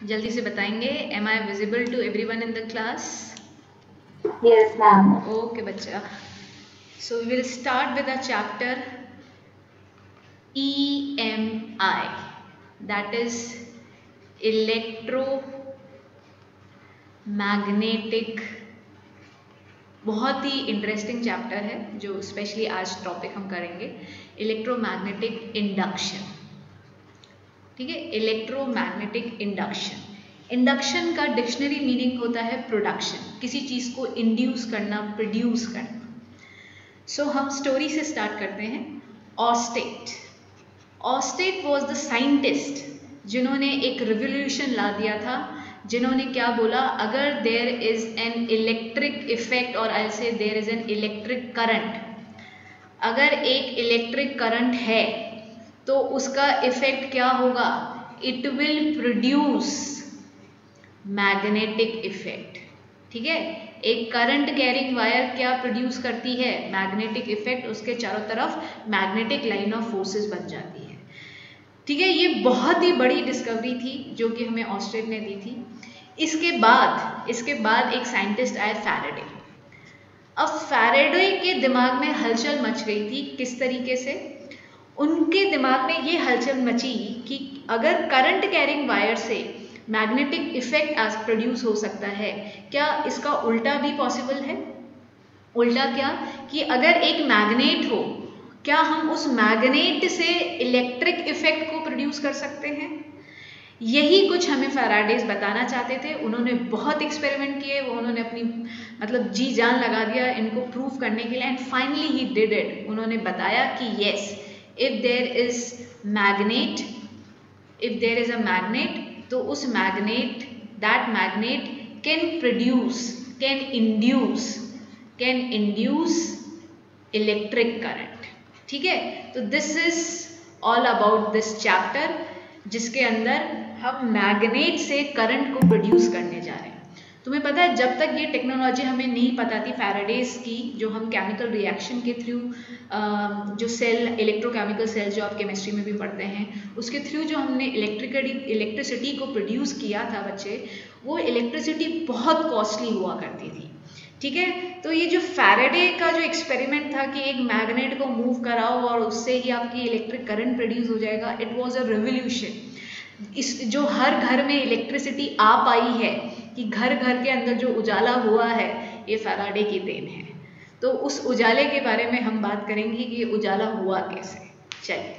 जल्दी से बताएंगे। Am I visible to everyone in the class? Yes, ma'am. Okay बच्चा, so we will start with a chapter EMI, that is electromagnetic. बहुत ही interesting chapter है जो स्पेशली आज टॉपिक हम करेंगे, इलेक्ट्रोमैग्नेटिक इंडक्शन। ठीक है, इलेक्ट्रोमैग्नेटिक इंडक्शन। इंडक्शन का डिक्शनरी मीनिंग होता है प्रोडक्शन, किसी चीज़ को इंड्यूस करना, प्रोड्यूस करना। सो हम स्टोरी से स्टार्ट करते हैं। ऑस्टेट वॉज द साइंटिस्ट जिन्होंने एक रिवोल्यूशन ला दिया था, जिन्होंने क्या बोला, अगर there is an electric effect और I say there is an electric current, अगर एक इलेक्ट्रिक करंट है तो उसका इफेक्ट क्या होगा, it will produce magnetic effect. ठीक है, एक करंट कैरिंग वायर क्या प्रोड्यूस करती है, मैग्नेटिक इफेक्ट, उसके चारों तरफ मैग्नेटिक लाइन ऑफ फोर्सेस बन जाती है। ठीक है, ये बहुत ही बड़ी डिस्कवरी थी जो कि हमें ऑस्टेट ने दी थी। इसके बाद एक साइंटिस्ट आए, फैराडे। अब फैराडे के दिमाग में हलचल मच गई थी। किस तरीके से? उनके दिमाग में ये हलचल मची कि अगर करंट कैरिंग वायर से मैग्नेटिक इफेक्ट आज प्रोड्यूस हो सकता है, क्या इसका उल्टा भी पॉसिबल है? उल्टा क्या, कि अगर एक मैग्नेट हो, क्या हम उस मैग्नेट से इलेक्ट्रिक इफेक्ट को प्रोड्यूस कर सकते हैं? यही कुछ हमें फैराडेज बताना चाहते थे। उन्होंने बहुत एक्सपेरिमेंट किए, वो उन्होंने अपनी मतलब जी जान लगा दिया इनको प्रूव करने के लिए, and finally he did it. उन्होंने बताया कि yes, if there is a magnet, तो उस magnet, that magnet can induce electric current. ठीक है, तो this is all about this chapter, जिसके अंदर हम मैग्नेट से करंट को प्रोड्यूस करने जा रहे हैं। तुम्हें पता है, जब तक ये टेक्नोलॉजी हमें नहीं पता थी फैराडेज की, जो हम केमिकल रिएक्शन के थ्रू जो सेल, इलेक्ट्रोकेमिकल सेल जो आप केमिस्ट्री में भी पढ़ते हैं, उसके थ्रू जो हमने इलेक्ट्रिसिटी को प्रोड्यूस किया था बच्चे, वो इलेक्ट्रिसिटी बहुत कॉस्टली हुआ करती थी। ठीक है, तो ये जो फैराडे का जो एक्सपेरिमेंट था कि एक मैग्नेट को मूव कराओ और उससे ही आपकी इलेक्ट्रिक करंट प्रोड्यूस हो जाएगा, इट वाज अ रिवोल्यूशन। इस जो हर घर में इलेक्ट्रिसिटी आ पाई है, कि घर घर के अंदर जो उजाला हुआ है, ये फैराडे की देन है। तो उस उजाले के बारे में हम बात करेंगे कि ये उजाला हुआ कैसे। चलिए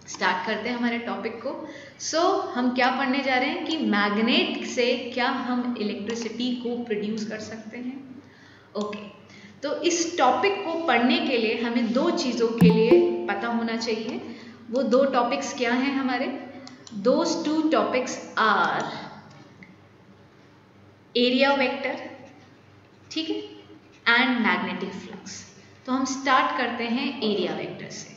स्टार्ट करते हैं हमारे टॉपिक को। सो हम क्या पढ़ने जा रहे हैं कि मैग्नेट से क्या हम इलेक्ट्रिसिटी को प्रोड्यूस कर सकते हैं। ओके, तो इस टॉपिक को पढ़ने के लिए हमें दो चीज़ों के लिए पता होना चाहिए। वो दो टॉपिक्स क्या हैं हमारे? Those two topics are area vector, ठीक है, एंड मैग्नेटिक फ्लक्स। तो हम स्टार्ट करते हैं एरिया वेक्टर से।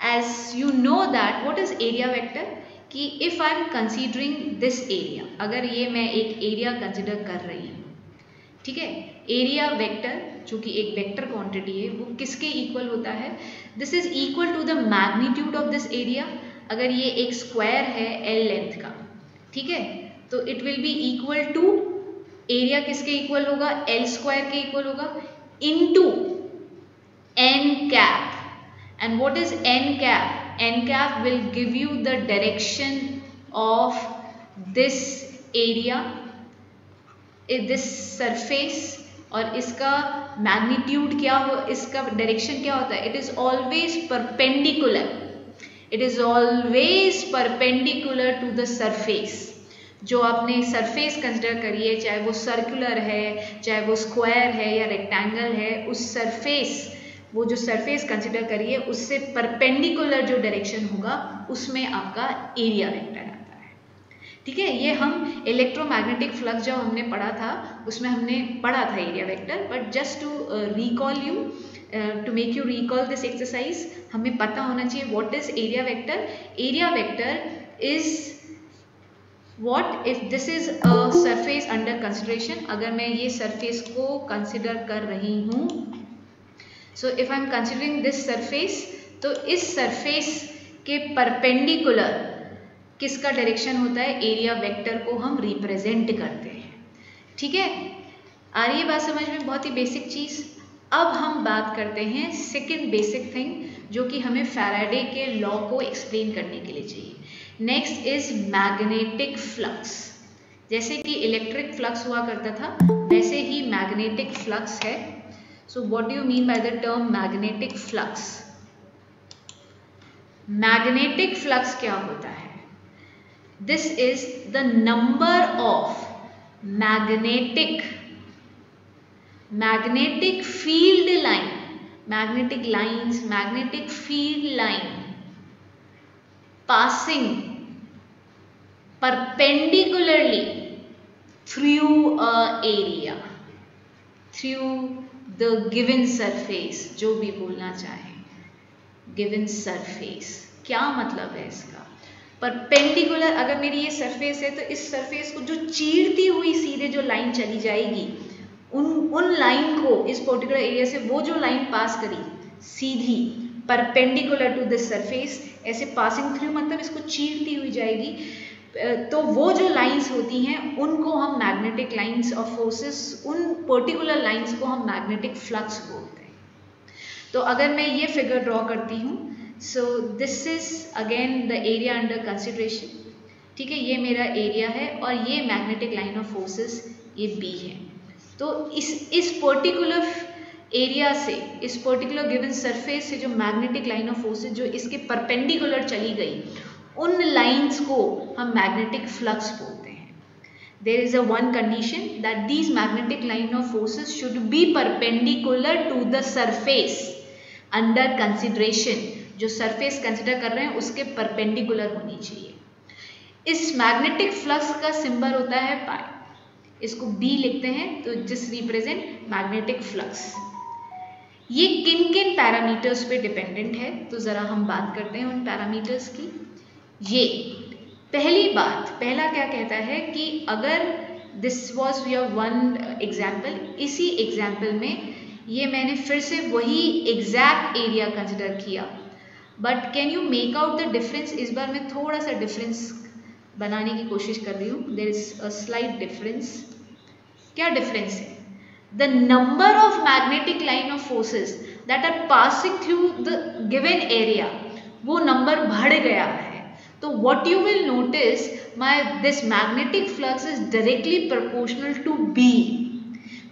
As you know that what is area vector, कि if I am considering this area, अगर ये मैं एक एरिया कंसिडर कर रही हूँ, ठीक है, एरिया वेक्टर जो कि एक वेक्टर क्वांटिटी है, वो किसके इक्वल होता है? This is equal to the magnitude of this area. अगर ये एक स्क्वायर है एल लेंथ का, ठीक है, तो it will be equal to, area किसके इक्वल होगा? एल स्क्वायर के इक्वल होगा, into N cap. And what is N cap? N cap will give you the direction of this area, this surface, और इसका मैग्नीट्यूड क्या हो, इसका direction क्या होता है? It is always perpendicular, it is always perpendicular to the surface. जो आपने सरफेस कंसिडर करिए, चाहे वो सर्कुलर है, चाहे वो स्क्वायर है या रेक्टेंगल है, उस सरफेस, वो जो सरफेस कंसिडर करिए, उससे परपेंडिकुलर जो डायरेक्शन होगा, उसमें आपका एरिया वेक्टर आता है। ठीक है, ये हम इलेक्ट्रोमैग्नेटिक फ्लक्स जब हमने पढ़ा था, उसमें हमने पढ़ा था area vector. But just to recall you, to make you recall this exercise, हमें पता होना चाहिए what is area vector. Area vector is what if this is a surface under consideration, अगर मैं ये surface को consider कर रही हूँ, so if I am considering this surface, तो इस surface के perpendicular किसका डायरेक्शन होता है, एरिया वेक्टर को हम रिप्रेजेंट करते हैं। ठीक है, आ रही है बात समझ में, बहुत ही बेसिक चीज़। अब हम बात करते हैं सेकंड बेसिक थिंग जो कि हमें फैराडे के लॉ को एक्सप्लेन करने के लिए चाहिए। Next is magnetic flux. जैसे कि इलेक्ट्रिक फ्लक्स हुआ करता था वैसे ही मैग्नेटिक फ्लक्स है। So what do you mean by the term magnetic flux? Magnetic flux क्या होता है? This is the number of magnetic field line, magnetic lines, magnetic field line passing perpendicularly through a area, through the given surface, जो भी बोलना चाहे, given surface। क्या मतलब है इसका? परपेंडिकुलर, अगर मेरी ये सरफेस है तो इस सरफेस को जो चीरती हुई सीधे जो लाइन चली जाएगी, उन लाइन को इस पर्टिकुलर एरिया से वो जो लाइन पास करी सीधी परपेंडिकुलर टू दिस सरफेस, ऐसे पासिंग थ्रू मतलब इसको चीरती हुई जाएगी, तो वो जो लाइंस होती हैं उनको हम मैग्नेटिक लाइंस ऑफ फोर्सेस, उन पर्टिकुलर लाइंस को हम मैग्नेटिक फ्लक्स बोलते हैं। तो अगर मैं ये फिगर ड्रॉ करती हूँ, सो this is again the area under consideration. ठीक है, ये मेरा एरिया है और ये मैग्नेटिक लाइन ऑफ फोर्सेस ये बी है। तो इस पर्टिकुलर एरिया से, इस पर्टिकुलर गिवन सरफेस से जो मैग्नेटिक लाइन ऑफ फोर्सेस जो इसके परपेंडिकुलर चली गई, उन लाइंस को हम मैग्नेटिक फ्लक्स बोलते हैं। There is a one condition that these magnetic line of forces should be perpendicular to the surface under consideration. जो सरफेस कंसिडर कर रहे हैं उसके परपेंडिकुलर होनी चाहिए। इस मैग्नेटिक फ्लक्स का सिंबल होता है पाई, इसको बी लिखते हैं, तो जिस रिप्रेजेंट मैग्नेटिक फ्लक्स। ये किन किन पैरामीटर्स पे डिपेंडेंट है, तो ज़रा हम बात करते हैं उन पैरामीटर्स की। ये पहली बात, पहला क्या कहता है कि अगर this was your one example, इसी एग्जाम्पल में ये मैंने फिर से वही एग्जैक्ट एरिया कंसिडर किया, but can you make out the difference? इस बार मैं थोड़ा सा डिफरेंस बनाने की कोशिश कर रही हूँ। There is a slight difference. क्या डिफरेंस है? The number of magnetic line of forces that are passing through the given area, वो नंबर बढ़ गया है। तो what you will notice, my this magnetic flux is directly proportional to B.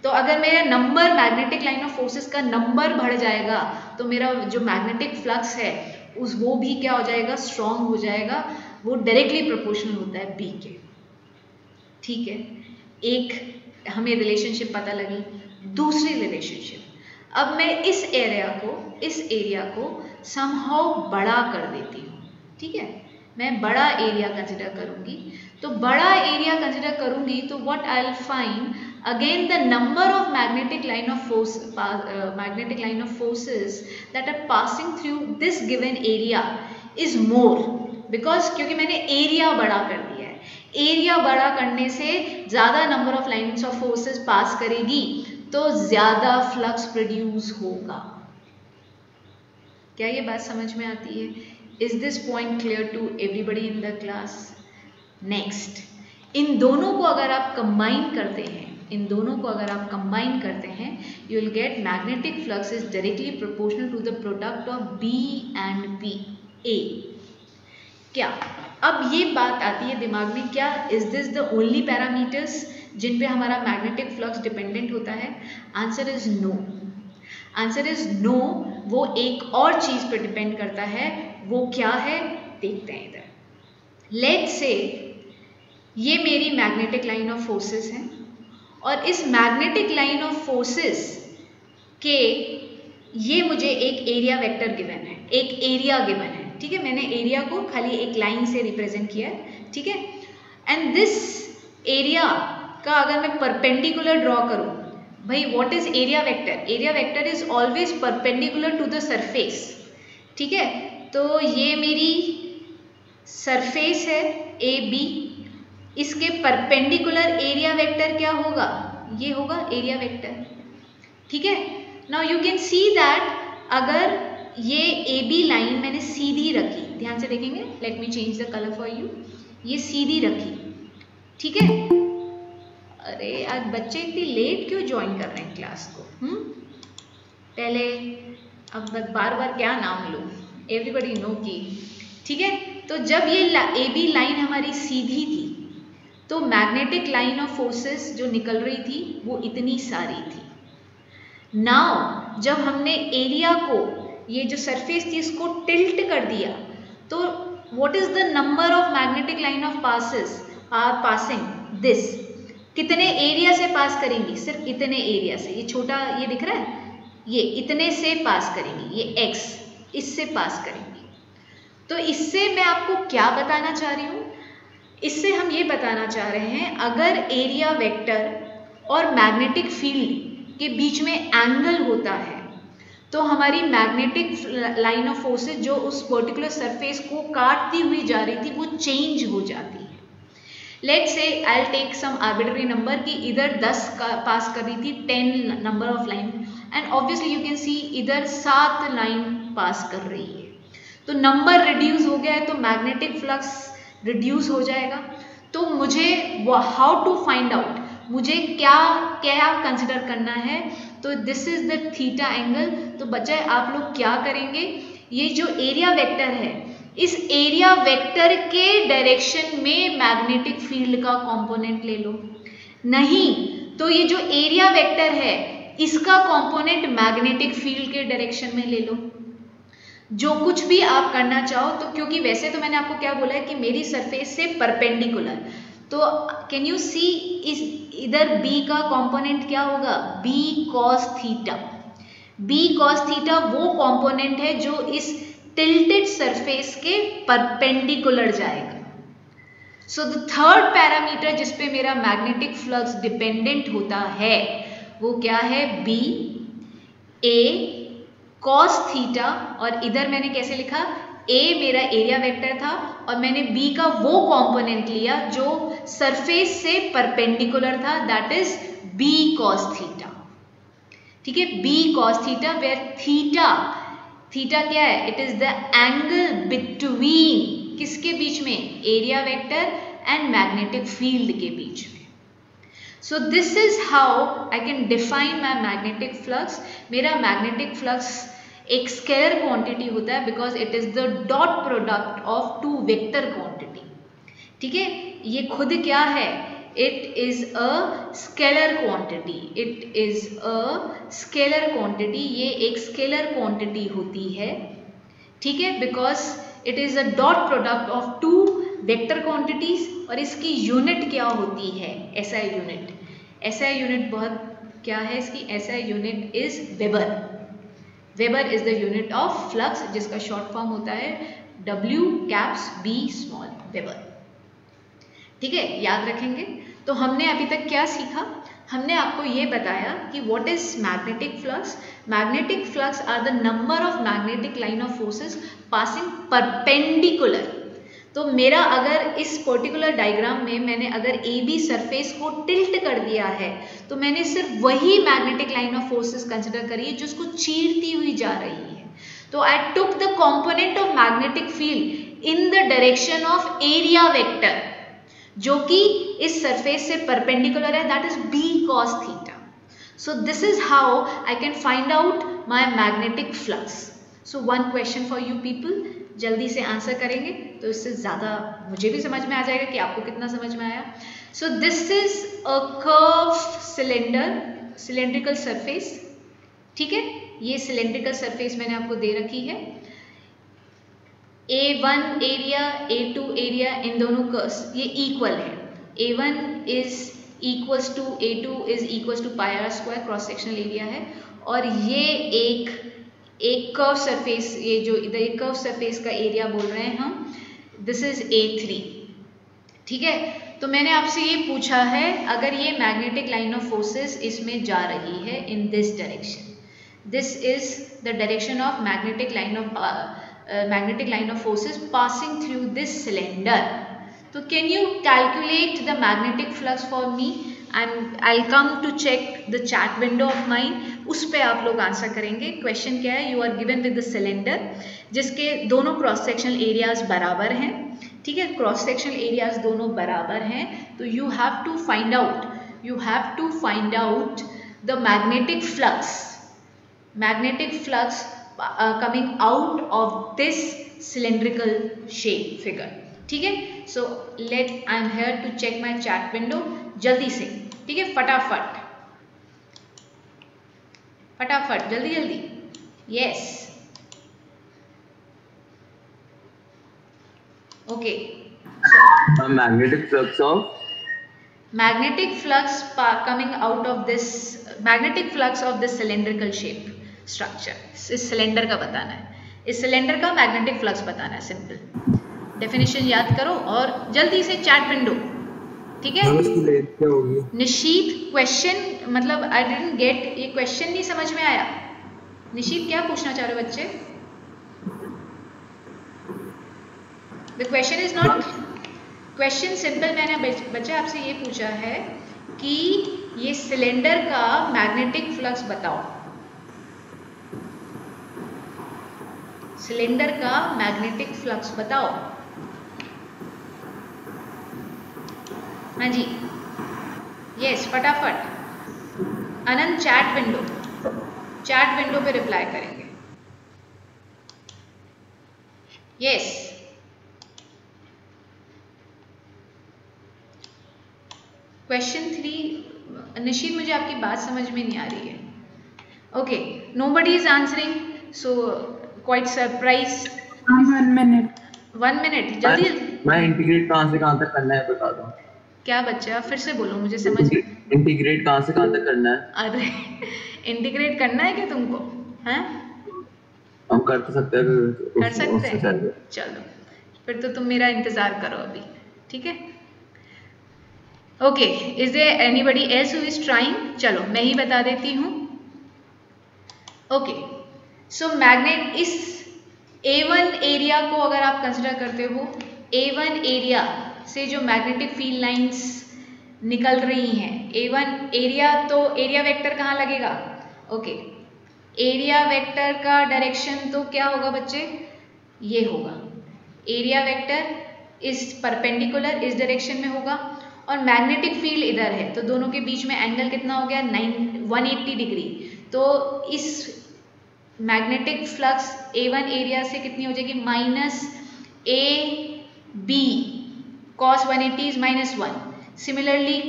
तो अगर मेरा number, magnetic line of forces का number बढ़ जाएगा तो मेरा जो मैग्नेटिक फ्लक्स है वो भी क्या हो जाएगा, स्ट्रॉन्ग हो जाएगा। वो डायरेक्टली प्रोपोर्शनल होता है बी के। ठीक है, एक हमें रिलेशनशिप पता लगी। दूसरी रिलेशनशिप, अब मैं इस एरिया को समहाउ बड़ा कर देती हूँ। ठीक है, मैं बड़ा एरिया कंसिडर करूँगी, तो बड़ा एरिया कंसिडर करूँगी तो what I will find, again the number of magnetic line of forces that are passing through this given area is more, because क्योंकि मैंने एरिया बड़ा कर दिया है। एरिया बड़ा करने से ज़्यादा number of lines of forces pass करेगी तो ज़्यादा फ्लक्स प्रोड्यूस होगा। क्या ये बात समझ में आती है? Is this point clear to everybody in the class? Next, इन दोनों को अगर आप कंबाइन करते हैं, you will get magnetic flux is directly proportional to the product of B and P A। क्या अब ये बात आती है दिमाग में, क्या is this the only parameters जिन पे हमारा मैग्नेटिक फ्लक्स डिपेंडेंट होता है? Answer is no. Answer is no. वो एक और चीज पे डिपेंड करता है। वो क्या है देखते हैं इधर। लेट्स से ये मेरी मैग्नेटिक लाइन ऑफ फोर्सेस है और इस मैग्नेटिक लाइन ऑफ फोर्सेस के ये मुझे एक एरिया वेक्टर गिवन है, एक एरिया गिवन है। ठीक है, मैंने एरिया को खाली एक लाइन से रिप्रेजेंट किया है। ठीक है, एंड दिस एरिया का अगर मैं परपेंडिकुलर ड्रॉ करूं, भाई what is area vector? Area vector is always perpendicular to the surface. ठीक है, तो ये मेरी सरफेस है ए बी, इसके परपेंडिकुलर एरिया वेक्टर क्या होगा? ये होगा एरिया वेक्टर। ठीक है, now you can see that अगर ये ए बी लाइन मैंने सीधी रखी, ध्यान से देखेंगे, let me change the colour for you. ये सीधी रखी, ठीक है। अरे आज बच्चे इतनी लेट क्यों ज्वाइन कर रहे हैं क्लास को? पहले अब बार बार क्या नाम लूँ, एवरीबडी नो की, ठीक है। तो जब ये ए बी लाइन हमारी सीधी थी तो मैग्नेटिक लाइन ऑफ फोर्सेस जो निकल रही थी वो इतनी सारी थी। नाउ जब हमने एरिया को, ये जो सरफेस थी इसको टिल्ट कर दिया, तो what is the number of magnetic line of passes are passing this, कितने एरिया से पास करेंगी? सिर्फ इतने एरिया से, ये छोटा ये दिख रहा है, ये इतने से पास करेंगी, ये x इससे पास करेंगी। तो इससे मैं आपको क्या बताना चाह रही हूँ? इससे हम ये बताना चाह रहे हैं अगर एरिया वेक्टर और मैग्नेटिक फील्ड के बीच में एंगल होता है तो हमारी मैग्नेटिक लाइन ऑफ फोर्सेस जो उस पर्टिकुलर सरफेस को काटती हुई जा रही थी वो चेंज हो जाती है। Let's say I will take some arbitrary number कि इधर 10 का पास कर रही थी 10 number of line, and obviously you can see इधर 7 लाइन पास कर रही है, तो नंबर रिड्यूस हो गया है तो मैग्नेटिक फ्लक्स रिड्यूस हो जाएगा। तो मुझे हाउ टू फाइंड आउट, मुझे क्या क्या कंसिडर करना है? तो this is the theta angle. तो बच्चे आप लोग क्या करेंगे, ये जो एरिया वेक्टर है इस एरिया वेक्टर के डायरेक्शन में मैग्नेटिक फील्ड का कंपोनेंट ले लो, नहीं तो ये जो एरिया वेक्टर है इसका कंपोनेंट मैग्नेटिक फील्ड के डायरेक्शन में ले लो। जो कुछ भी आप करना चाहो, तो क्योंकि वैसे तो मैंने आपको क्या बोला है कि मेरी सरफेस से परपेंडिकुलर, तो कैन यू सी इस इधर b का कंपोनेंट क्या होगा? b cos theta. b cos theta वो कंपोनेंट है जो इस टिल्टेड सरफेस के परपेंडिकुलर जाएगा। सो द थर्ड पैरामीटर जिस पे मेरा मैग्नेटिक फ्लक्स डिपेंडेंट होता है वो क्या है? b a cos थीटा, और इधर मैंने कैसे लिखा? a मेरा एरिया वेक्टर था और मैंने b का वो कंपोनेंट लिया जो सरफेस से परपेंडिकुलर था, that is b cos theta, ठीक है। b cos theta where theta क्या है? It is the angle between किसके बीच में? Area vector and magnetic field के बीच में। So this is how I can define my magnetic flux. मेरा magnetic flux एक स्केलर क्वांटिटी होता है because it is the dot product of two vector quantity, ठीक है। ये खुद क्या है? It is a scalar quantity, it is a scalar quantity, ये एक स्केलर क्वांटिटी होती है, ठीक है, because it is a dot product of two vector quantities. और इसकी यूनिट क्या होती है? SI unit. एसआई यूनिट बहुत क्या है इसकी? SI unit is weber. Weber is the unit of flux जिसका शॉर्ट फॉर्म होता है W caps B small, weber, ठीक है, याद रखेंगे। तो हमने अभी तक क्या सीखा? हमने आपको ये बताया कि what is magnetic flux. Magnetic flux are the number of magnetic line of forces passing perpendicular. तो मेरा अगर इस पर्टिकुलर डायग्राम में मैंने अगर ए बी सरफेस को टिल्ट कर दिया है तो मैंने सिर्फ वही magnetic line of forces consider करी है जो उसको चीरती हुई जा रही है। तो I took the component of magnetic field in the direction of area vector जो कि इस सरफेस से परपेंडिकुलर है, that is b cos theta. So this is how I can find out my magnetic flux. So one question for you people, जल्दी से answer करेंगे तो इससे ज़्यादा मुझे भी समझ में आ जाएगा कि आपको कितना समझ में आया। सो this is a curve cylindrical surface, ठीक है। ये सिलेंड्रिकल सरफेस मैंने आपको दे रखी है। A1 एरिया A2 एरिया, इन दोनों कर्व्स ये इक्वल है। A1 is equals to A2 is equals to pi r square, cross sectional area है। और ये एक कर्व सरफेस, ये जो इधर एक कर्व सरफेस का एरिया बोल रहे हैं हम, दिस इज A3, ठीक है। तो मैंने आपसे ये पूछा है अगर ये मैग्नेटिक लाइन ऑफ फोर्सेस इसमें जा रही है in this direction, this is the direction of magnetic line of forces passing through this cylinder. तो can you calculate the magnetic flux for me and I will come to check the chat window of mine, उस पे आप लोग answer करेंगे। Question क्या है? You are given with the cylinder जिसके दोनों क्रॉस सेक्शनल एरियाज बराबर हैं, ठीक है, क्रॉस सेक्शनल एरियाज दोनों बराबर हैं, तो you have to find out the magnetic flux coming out of this cylindrical shape figure. ठीक है, so let I am here to check my chat window जल्दी से। ठीक है, फटाफट जल्दी। Yes, okay. Magnetic flux coming out of this magnetic flux of this cylindrical shape structure। इस cylinder का बताना है, इस सिलेंडर का मैग्नेटिक फ्लक्स बताना है। सिंपल डेफिनेशन याद करो और जल्दी से चैट विंडो। ठीक है निशीत, क्वेश्चन मतलब आई डिडंट गेट, ये क्वेश्चन नहीं समझ में आया। निशीत क्या पूछना चाह रहे हो बच्चे? The question is not question simple, मैंने बच्चे आपसे ये पूछा है कि ये सिलेंडर का मैग्नेटिक फ्लक्स बताओ। सिलेंडर का मैग्नेटिक फ्लक्स बताओ। हाँ जी, यस, फटाफट। अनंत चैट विंडो पे रिप्लाई करेंगे। Yes, question 3। निशित, मुझे आपकी बात समझ में नहीं आ रही है। Okay, nobody is answering, so quite surprise. 1 minute। 1 minute, जल्दी। मैं इंटीग्रेट कहाँ से कहाँ तक करना है बता दो। क्या बच्चा, फिर से बोलो, मुझे समझ। इंटीग्रेट कहाँ से कहाँ तक करना है? अरे इंटीग्रेट करना है क्या तुमको? हैं? हम कर तो सकते हैं। कर सकते हैं, चलो फिर तो तुम मेरा इंतजार करो अभी। ठीक है, okay. Is there anybody else who is trying? चलो मैं ही बता देती हूँ। ओके, सो मैग्नेट, इस A1 एरिया को अगर आप कंसिडर करते हो, A1 एरिया से जो मैग्नेटिक फील्ड लाइंस निकल रही हैं, A1 एरिया, तो एरिया वेक्टर कहाँ लगेगा? ओके, एरिया वेक्टर का डायरेक्शन तो क्या होगा बच्चे? ये होगा, एरिया वेक्टर इस परपेंडिकुलर इस डायरेक्शन में होगा और मैग्नेटिक फील्ड इधर है, तो दोनों के बीच में एंगल कितना हो गया? 180 डिग्री। तो इस मैग्नेटिक फ्लक्स A1 एरिया से कितनी हो जाएगी? -AB cos 180 is -1। सिमिलरली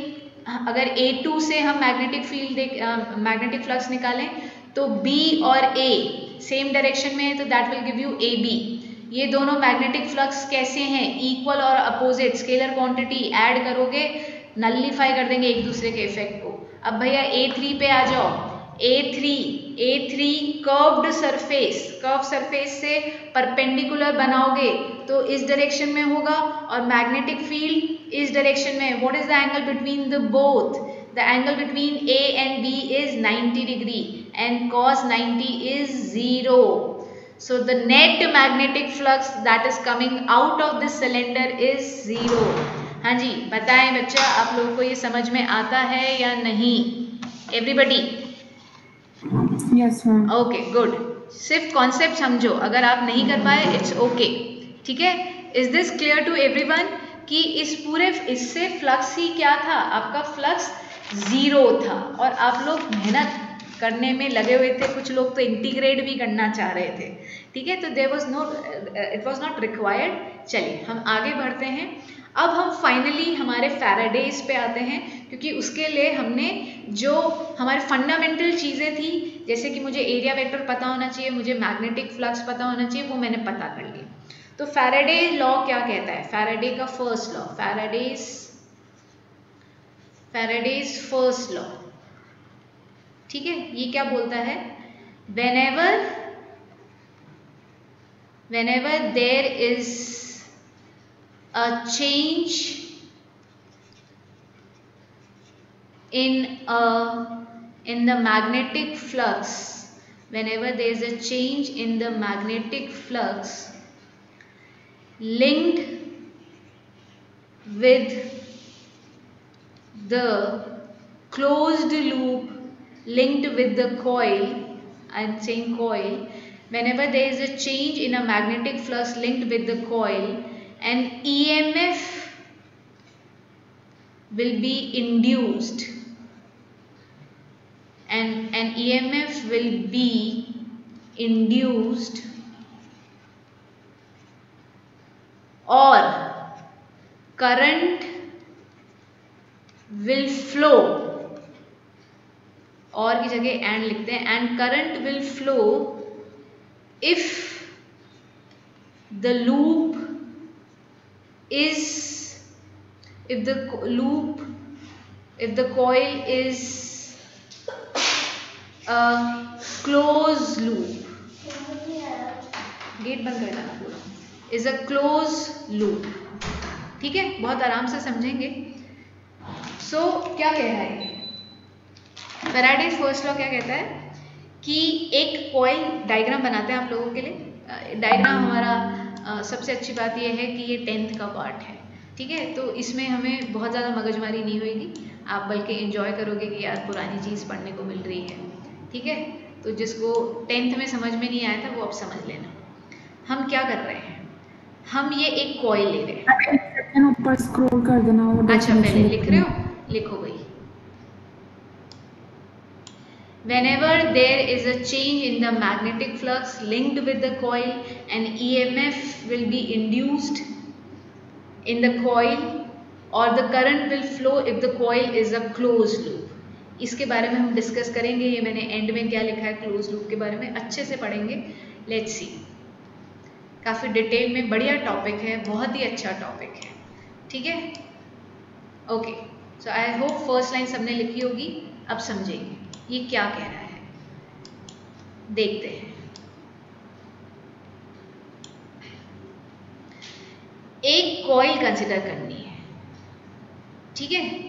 अगर A2 से हम मैग्नेटिक फ्लक्स निकालें तो B और A सेम डायरेक्शन में है, तो that will give you AB। ये दोनों मैग्नेटिक फ्लक्स कैसे हैं? इक्वल और अपोजिट। स्केलर क्वांटिटी ऐड करोगे, नलिफाई कर देंगे एक दूसरे के इफेक्ट को। अब भैया A3 पे आ जाओ। A3 कर्व्ड सरफेस से परपेंडिकुलर बनाओगे तो इस डायरेक्शन में होगा और मैग्नेटिक फील्ड इस डायरेक्शन में। What is the angle between the both? The angle between A and B is 90 degree and cos 90 is 0. So the net magnetic flux that is coming out of this cylinder is 0. हाँ जी, बताएं बच्चा, आप लोगों को ये समझ में आता है या नहीं? Everybody? Yes ma'am। Okay, good. सिर्फ कॉन्सेप्ट समझो, अगर आप नहीं कर पाए इट्स ओके। ठीक है, is this clear to everyone कि इससे फ्लक्स ही क्या था? आपका फ्लक्स 0 था और आप लोग मेहनत करने में लगे हुए थे। कुछ लोग तो इंटीग्रेट भी करना चाह रहे थे। ठीक है, तो इट वॉज नॉट रिक्वायर्ड। चलिए हम आगे बढ़ते हैं। अब हम फाइनली हमारे फैराडेज पे आते हैं, क्योंकि उसके लिए हमने जो हमारे फंडामेंटल चीज़ें थी, जैसे कि मुझे एरिया वेक्टर पता होना चाहिए, मुझे मैग्नेटिक फ्लक्स पता होना चाहिए, वो मैंने पता कर लिया। तो फैराडे लॉ क्या कहता है? फैराडे का first law, Faraday's first law. ठीक है, ये क्या बोलता है? whenever there is a change in the magnetic flux, whenever there is a change in the magnetic flux linked with the closed loop, linked with the coil, I'm saying coil, whenever there is a change in a magnetic flux linked with the coil, an EMF will be induced, and an EMF will be induced or current will flow, और की जगह and लिखते हैं, and current will flow if the loop is, if the coil is a closed loop, gate बंद कर देना पूरा, is a closed loop, ठीक है, बहुत आराम से समझेंगे। सो क्या कह रहा है फैराडेज फर्स्ट लॉ, क्या कहता है कि एक कॉइल डायग्राम बनाते हैं आप लोगों के लिए। डायग्राम हमारा सबसे अच्छी बात यह है कि ये 10th का पार्ट है, ठीक है, तो इसमें हमें बहुत ज़्यादा मगजमारी नहीं होगी, आप बल्कि एंजॉय करोगे कि यार पुरानी चीज़ पढ़ने को मिल रही है, ठीक है। तो जिसको 10th में समझ में नहीं आया था वो अब समझ लेना। हम क्या कर रहे हैं, हम ये एक कॉइल ले रहे हैं, ऊपर स्क्रॉल कर देना। अच्छा पहले लिख रहे हो, लिखो भाई। Whenever there is a change in the magnetic flux linked with the coil, an EMF will be induced in the coil or the current will flow if the coil is a closed loop। इसके बारे में हम discuss करेंगे, ये मैंने and में क्या लिखा है क्लोज लूप के बारे में अच्छे से पढ़ेंगे। लेट्स सी, काफ़ी डिटेल में, बढ़िया टॉपिक है, बहुत ही अच्छा टॉपिक है, ठीक है। Okay, so I hope first line सबने लिखी होगी, अब समझेंगे ये क्या कह रहा है, देखते हैं। एक कॉइल कंसिडर करनी है, ठीक है,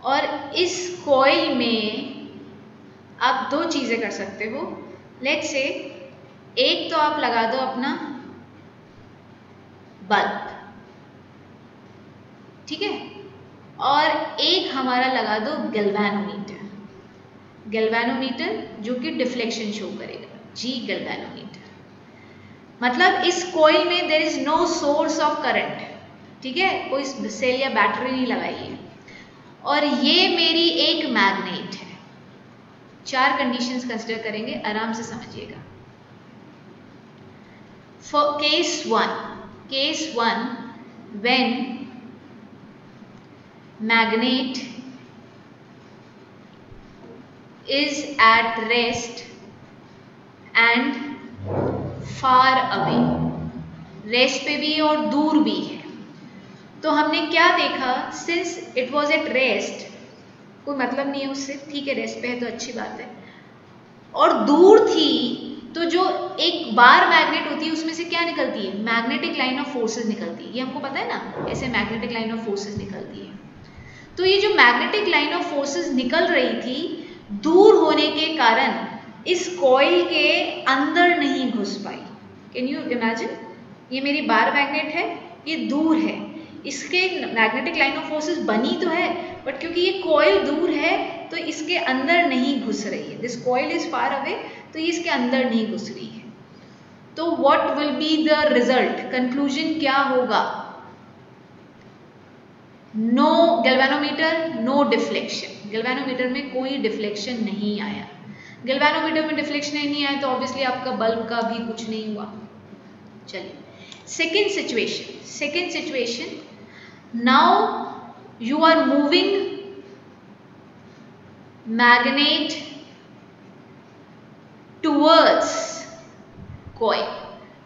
और इस कॉइल में आप दो चीजें कर सकते हो। लेट्स से एक तो आप लगा दो अपना बल्ब, ठीक है, और एक हमारा लगा दो गैल्वेनोमीटर। गैल्वेनोमीटर जो कि डिफ्लेक्शन शो करेगा, जी गैल्वेनोमीटर। मतलब इस कॉइल में there is no source of current, ठीक है, कोई सेल या बैटरी नहीं लगाई है, और ये मेरी एक मैग्नेट है। चार कंडीशंस कंसिडर करेंगे, आराम से समझिएगा। For case one when magnet is at rest and far away, rest पे भी है और दूर भी है। तो हमने क्या देखा, since it was at rest, कोई मतलब नहीं है उससे, ठीक है, रेस्ट पे है तो अच्छी बात है, और दूर थी, तो जो एक बार मैग्नेट होती है उसमें से क्या निकलती है, मैग्नेटिक लाइन ऑफ फोर्सेस निकलती है, ये हमको पता है ना, ऐसे मैग्नेटिक लाइन ऑफ फोर्सेस निकलती है। तो ये जो मैग्नेटिक लाइन ऑफ फोर्सेस निकल रही थी, दूर होने के कारण इस कॉइल के अंदर नहीं घुस पाई। कैन यू इमेजिन, ये मेरी बार मैग्नेट है, ये दूर है, इसके मैग्नेटिक लाइन ऑफ फोर्सेस बनी तो है, बट क्योंकि ये कॉइल दूर है तो इसके अंदर नहीं घुस रही है। This coil is far away, तो ये इसके अंदर नहीं घुस रही है। तो what will be the result, conclusion क्या होगा, no galvanometer, no deflection. Galvanometer में कोई डिफ्लेक्शन नहीं आया। गैल्वेनोमीटर में डिफ्लेक्शन नहीं आया तो ऑब्वियसली आपका बल्ब का भी कुछ नहीं हुआ। चलिए second situation, now you are moving magnet towards coil.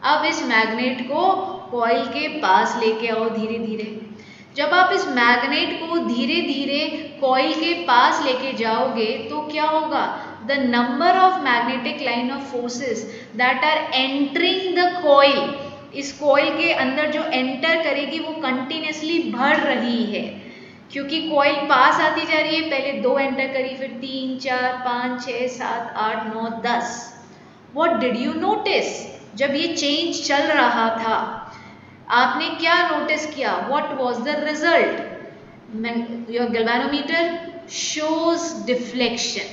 अब इस मैग्नेट को कॉइल के पास लेके आओ धीरे धीरे। जब आप इस मैग्नेट को धीरे धीरे कॉइल के पास लेके जाओगे तो क्या होगा, the number of magnetic line of forces that are entering the coil, इस कॉइल के अंदर जो एंटर करेगी वो कंटिन्यूसली बढ़ रही है, क्योंकि कॉइल पास आती जा रही है। पहले 2 एंटर करी, फिर 3, 4, 5, 6, 7, 8, 9, 10। व्हाट डिड यू नोटिस, जब ये चेंज चल रहा था आपने क्या नोटिस किया, what was the result, your galvanometer shows deflection,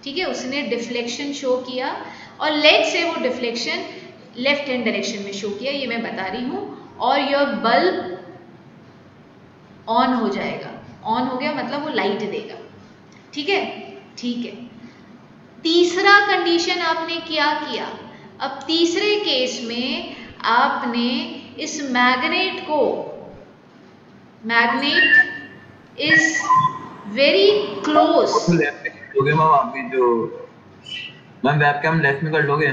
ठीक है, उसने डिफ्लेक्शन शो किया। और लेट्स से वो डिफ्लेक्शन लेफ्ट हैंड डायरेक्शन में शो किया, ये मैं बता रही हूँ, और योर बल्ब ऑन हो जाएगा। ऑन हो गया मतलब वो लाइट देगा। ठीक है, ठीक है। तीसरा कंडीशन आपने क्या किया? अब तीसरे केस में आपने इस मैग्नेट को, magnet is very close. Ma'am आप भी जो मैम वेबकैम लेफ्ट में कर लोगे?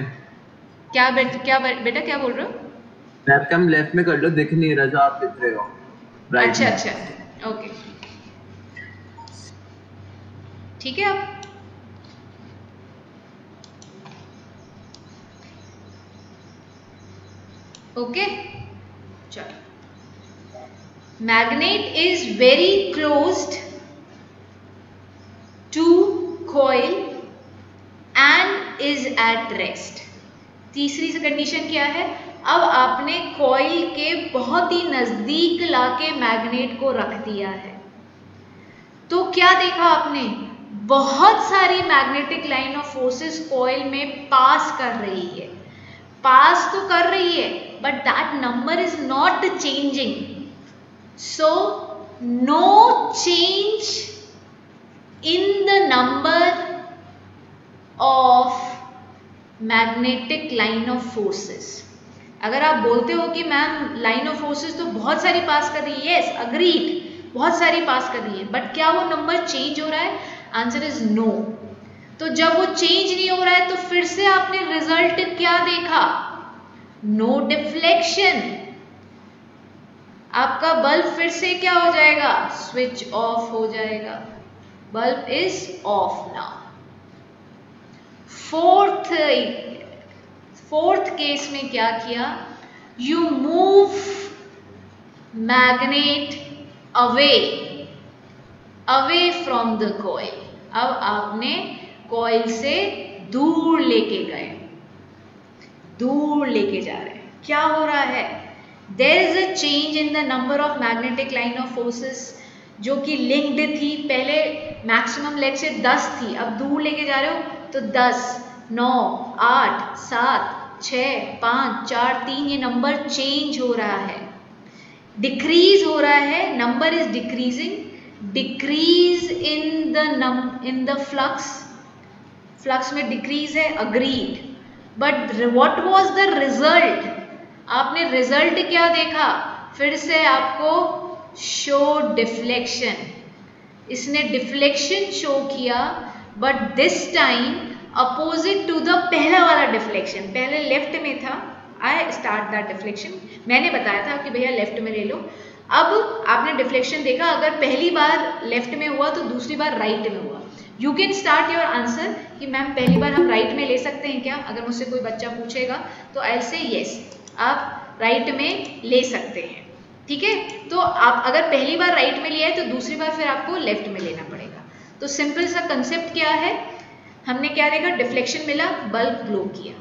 क्या बेटा क्या बोल रहे हो? वेबकैम लेफ्ट में कर लो, दिख नहीं रहा जो आप दिख रहे हो। अच्छा अच्छा, ओके, ठीक है। अब ओके, चलो। Magnet is very closed to coil and is at rest. तीसरी कंडीशन क्या है? अब आपने कॉइल के बहुत ही नजदीक लाके मैग्नेट को रख दिया है, तो क्या देखा आपने? बहुत सारी magnetic line of forces coil में पास कर रही है। पास तो कर रही है, but that number is not changing, so no change in the number of magnetic line of forces. अगर आप बोलते हो कि मैम लाइन ऑफ फोर्सेस तो बहुत सारी पास कर रही है, यस अग्रीड, बहुत सारी पास कर रही है, बट क्या वो नंबर चेंज हो रहा है? Answer is no. तो जब वो चेंज नहीं हो रहा है तो फिर से आपने रिजल्ट क्या देखा? No deflection. आपका बल्ब फिर से क्या हो जाएगा? स्विच ऑफ हो जाएगा। Bulb is of now. Fourth case में क्या किया? You move magnet away from the coil. अब आपने कॉइल से दूर लेके गए, दूर लेके जा रहे हैं। क्या हो रहा है? There is a change in the number of magnetic line of forces जो कि लिंक्ड थी। पहले मैक्सिमम लेट से 10 थी, अब दूर लेके जा रहे हो तो 10, 9, 8, 7, 6, 5, 4, 3 ये नंबर चेंज हो रहा है, डिक्रीज हो रहा है। Number is decreasing, decrease in the flux में डिक्रीज है, agreed. But what was the result? आपने रिजल्ट क्या देखा? फिर से आपको शो डिफ्लेक्शन। इसने डिफ्लेक्शन शो किया, but this time opposite to the पहला वाला डिफ्लेक्शन। पहले लेफ्ट में था, आई स्टार्ट दैट डिफ्लेक्शन, मैंने बताया था कि भैया लेफ्ट में ले लो। अब आपने डिफ्लेक्शन देखा, अगर पहली बार लेफ्ट में हुआ तो दूसरी बार राइट में हुआ। You can start your answer कि मैम पहली बार हम राइट में ले सकते हैं क्या? अगर मुझसे कोई बच्चा पूछेगा तो आई से यस, आप राइट में ले सकते हैं। ठीक है, तो आप अगर पहली बार राइट में लिया है तो दूसरी बार फिर आपको लेफ्ट में लेना पड़ेगा। तो सिंपल सा कंसेप्ट क्या है? हमने क्या देखा? डिफ्लेक्शन मिला, बल्ब ग्लो किया।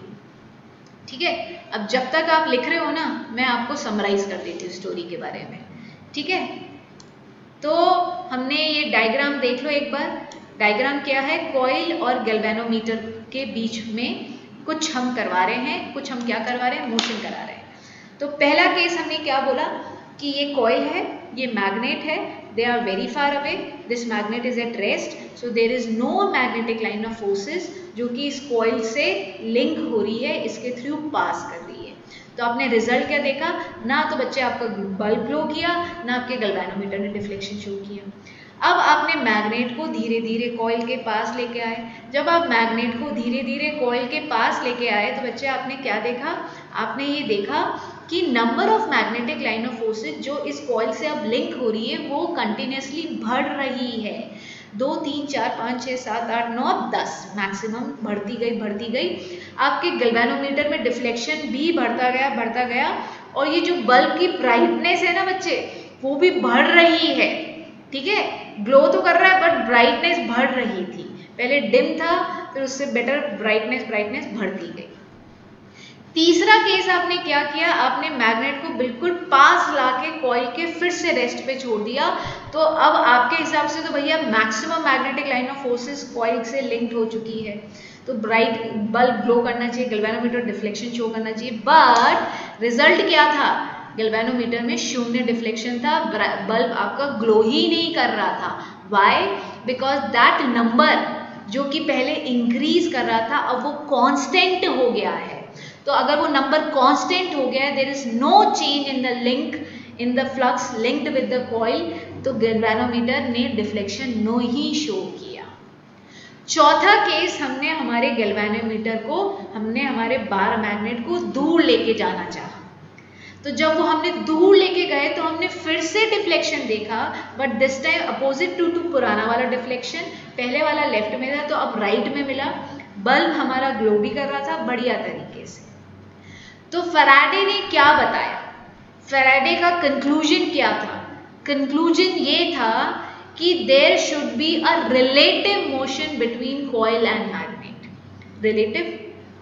ठीक है, अब जब तक आप लिख रहे हो ना, मैं आपको समराइज कर देती हूँ स्टोरी के बारे में। ठीक है, तो हमने ये डायग्राम देख लो एक बार। डायग्राम क्या है? कॉइल और गैल्वेनोमीटर के बीच में कुछ हम करवा रहे हैं, कुछ हम क्या करवा रहे हैं? मोशन करा रहे हैं। तो पहला केस हमने क्या बोला कि ये कॉइल है, ये मैग्नेट है, they are very far away, this magnet is at rest, so there is no magnetic line of forces जो कि इस कॉइल से लिंक हो रही है, इसके थ्रू पास कर रही है। तो आपने रिजल्ट क्या देखा? ना तो बच्चे आपका बल्ब ग्लो किया, ना आपके गैल्वेनोमीटर ने डिफ्लेक्शन शो किया। अब आपने मैग्नेट को धीरे धीरे कॉइल के पास लेके आए। जब आप मैग्नेट को धीरे धीरे कॉइल के पास लेके आए तो बच्चे आपने क्या देखा? आपने ये देखा कि number of magnetic line of forces जो इस कॉइल से अब लिंक हो रही है वो कंटिन्यूसली बढ़ रही है। 2, 3, 4, 5, 6, 7, 8, 9, 10 मैक्सिमम बढ़ती गई। आपके गैल्वेनोमीटर में डिफ्लेक्शन भी बढ़ता गया और ये जो बल्ब की ब्राइटनेस है ना बच्चे, वो भी बढ़ रही है। ठीक है, ग्लो तो कर रहा है बट ब्राइटनेस बढ़ रही थी। पहले डिम था, फिर उससे बेटर ब्राइटनेस बढ़ती गई। तीसरा केस आपने क्या किया? आपने मैग्नेट को बिल्कुल पास पास लाके कॉइल के फिर से रेस्ट पे छोड़ दिया, तो अब आपके हिसाब से तो भैया maximum magnetic line of forces coil से लिंक्ड हो चुकी है, तो ब्राइट बल्ब ग्लो करना चाहिए, गैल्वेनोमीटर डिफ्लेक्शन शो करना चाहिए, बट रिजल्ट क्या था, गैल्वेनोमीटर में शून्य डिफ्लेक्शन था, बल्ब आपका ग्लो ही नहीं कर रहा था। व्हाई? बिकॉज दैट नंबर जो कि पहले इंक्रीज कर रहा था अब वो कांस्टेंट हो गया है। तो अगर वो नंबर कांस्टेंट हो गया है, there is no change in the link in the flux linked with the coil, तो गैल्वेनोमीटर ने डिफ्लेक्शन नो ही शो किया। चौथा केस, हमने हमारे गैल्वेनोमीटर को, हमने हमारे बार मैग्नेट को दूर लेके जाना चाहा, तो जब वो हमने दूर लेके गए तो हमने फिर से डिफ्लेक्शन देखा, but this time opposite to पुराना वाला डिफ्लेक्शन, पहले वाला लेफ्ट में था तो अब राइट में मिला, बल्ब हमारा ग्लो भी कर रहा था बढ़िया तरीके से। तो फैराडे ने क्या बताया, फैराडे का कंक्लूजन क्या था, कंक्लूजन ये था कि there should be a relative motion between coil and magnet. Relative,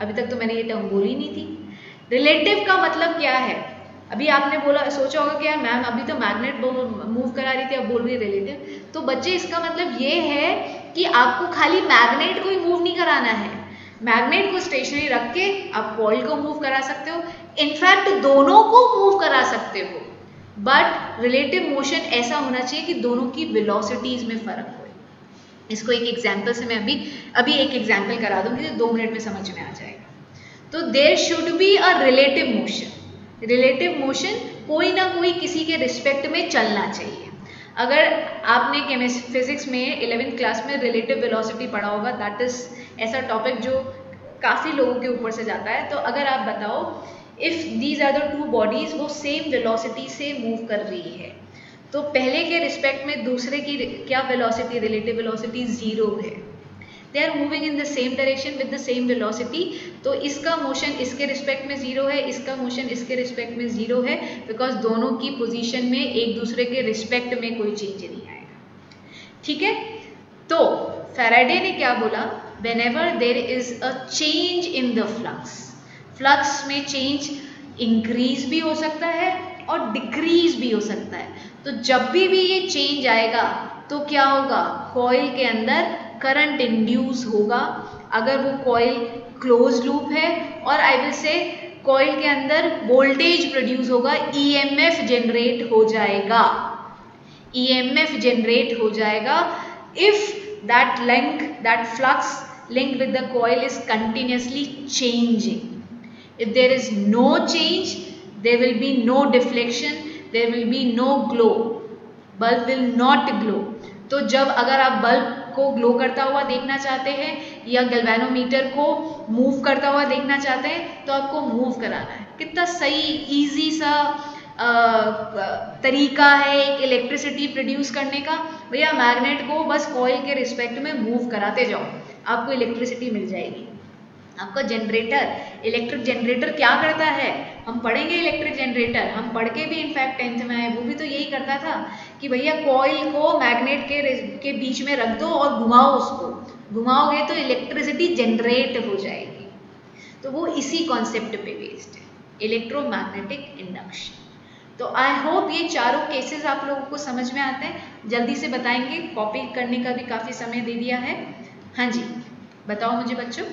अभी तक तो मैंने ये टर्म बोली नहीं थी। रिलेटिव का मतलब क्या है, अभी आपने बोला, सोचा होगा कि यार मैम अभी तो मैग्नेट मूव करा रही थी, अब बोल रही है रिलेटिव। तो बच्चे इसका मतलब ये है कि आपको खाली मैग्नेट को ही मूव नहीं कराना है, मैग्नेट को स्टेशनरी रख के आप कॉइल को मूव करा सकते हो, इनफैक्ट दोनों को मूव करा सकते हो, बट रिलेटिव मोशन ऐसा होना चाहिए कि दोनों की वेलोसिटीज में फर्क हो। इसको एक एग्जाम्पल से मैं अभी एक एग्जाम्पल करा दूंगी तो 2 मिनट में समझ में आ जाएगा। तो there should be a relative motion, relative motion कोई ना कोई किसी के रिस्पेक्ट में चलना चाहिए। अगर आपने फिजिक्स में 11th क्लास में रिलेटिव वेलोसिटी पढ़ा होगा, दैट इज ऐसा टॉपिक जो काफ़ी लोगों के ऊपर से जाता है। तो अगर आप बताओ if these are the two bodies, वो सेम वेलोसिटी से मूव कर रही है, तो पहले के रिस्पेक्ट में दूसरे की क्या वेलोसिटी, रिलेटिव वेलोसिटी 0 है, they are moving in the same direction with the same velocity, तो इसका मोशन इसके रिस्पेक्ट में 0 है, इसका मोशन इसके रिस्पेक्ट में 0 है, बिकॉज दोनों की पोजीशन में एक दूसरे के रिस्पेक्ट में कोई चेंज नहीं आएगा। ठीक है, तो फैराडे ने क्या बोला, whenever there is a change in the flux, flux में चेंज इंक्रीज भी हो सकता है और डिक्रीज भी हो सकता है, तो जब भी ये चेंज आएगा तो क्या होगा, कॉइल के अंदर करंट इंड्यूस होगा। अगर वो कॉइल क्लोज लूप है, और आई विल से कॉइल के अंदर वोल्टेज प्रोड्यूस होगा, ईएमएफ जनरेट हो जाएगा, ईएमएफ जनरेट हो जाएगा if that link, that flux linked with the coil is continuously changing. If there is no change, there will be no deflection, there will be no glow, bulb will not glow. तो जब अगर आप bulb को glow करता हुआ देखना चाहते हैं या गैल्वेनोमीटर को मूव करता हुआ देखना चाहते हैं, तो आपको मूव कराना है। कितना सही इजी सा तरीका है एक इलेक्ट्रिसिटी प्रोड्यूस करने का। भैया मैग्नेट को बस कॉइल के रिस्पेक्ट में मूव कराते जाओ, आपको इलेक्ट्रिसिटी मिल जाएगी। आपका जनरेटर, इलेक्ट्रिक जनरेटर क्या करता है, हम पढ़ेंगे इलेक्ट्रिक जनरेटर, हम पढ़ के भी इनफैक्ट 10th में आए, वो भी तो यही करता था कि भैया कॉइल को मैग्नेट के बीच में रख दो और घुमाओ, उसको घुमाओगे तो इलेक्ट्रिसिटी जनरेट हो जाएगी। तो वो इसी कॉन्सेप्ट पे बेस्ड है, इलेक्ट्रोमैग्नेटिक इंडक्शन। तो आई होप ये चारों केसेस आप लोगों को समझ में आते हैं। जल्दी से बताएंगे, कॉपी करने का भी काफ़ी समय दे दिया है। हाँ जी, बताओ मुझे बच्चों,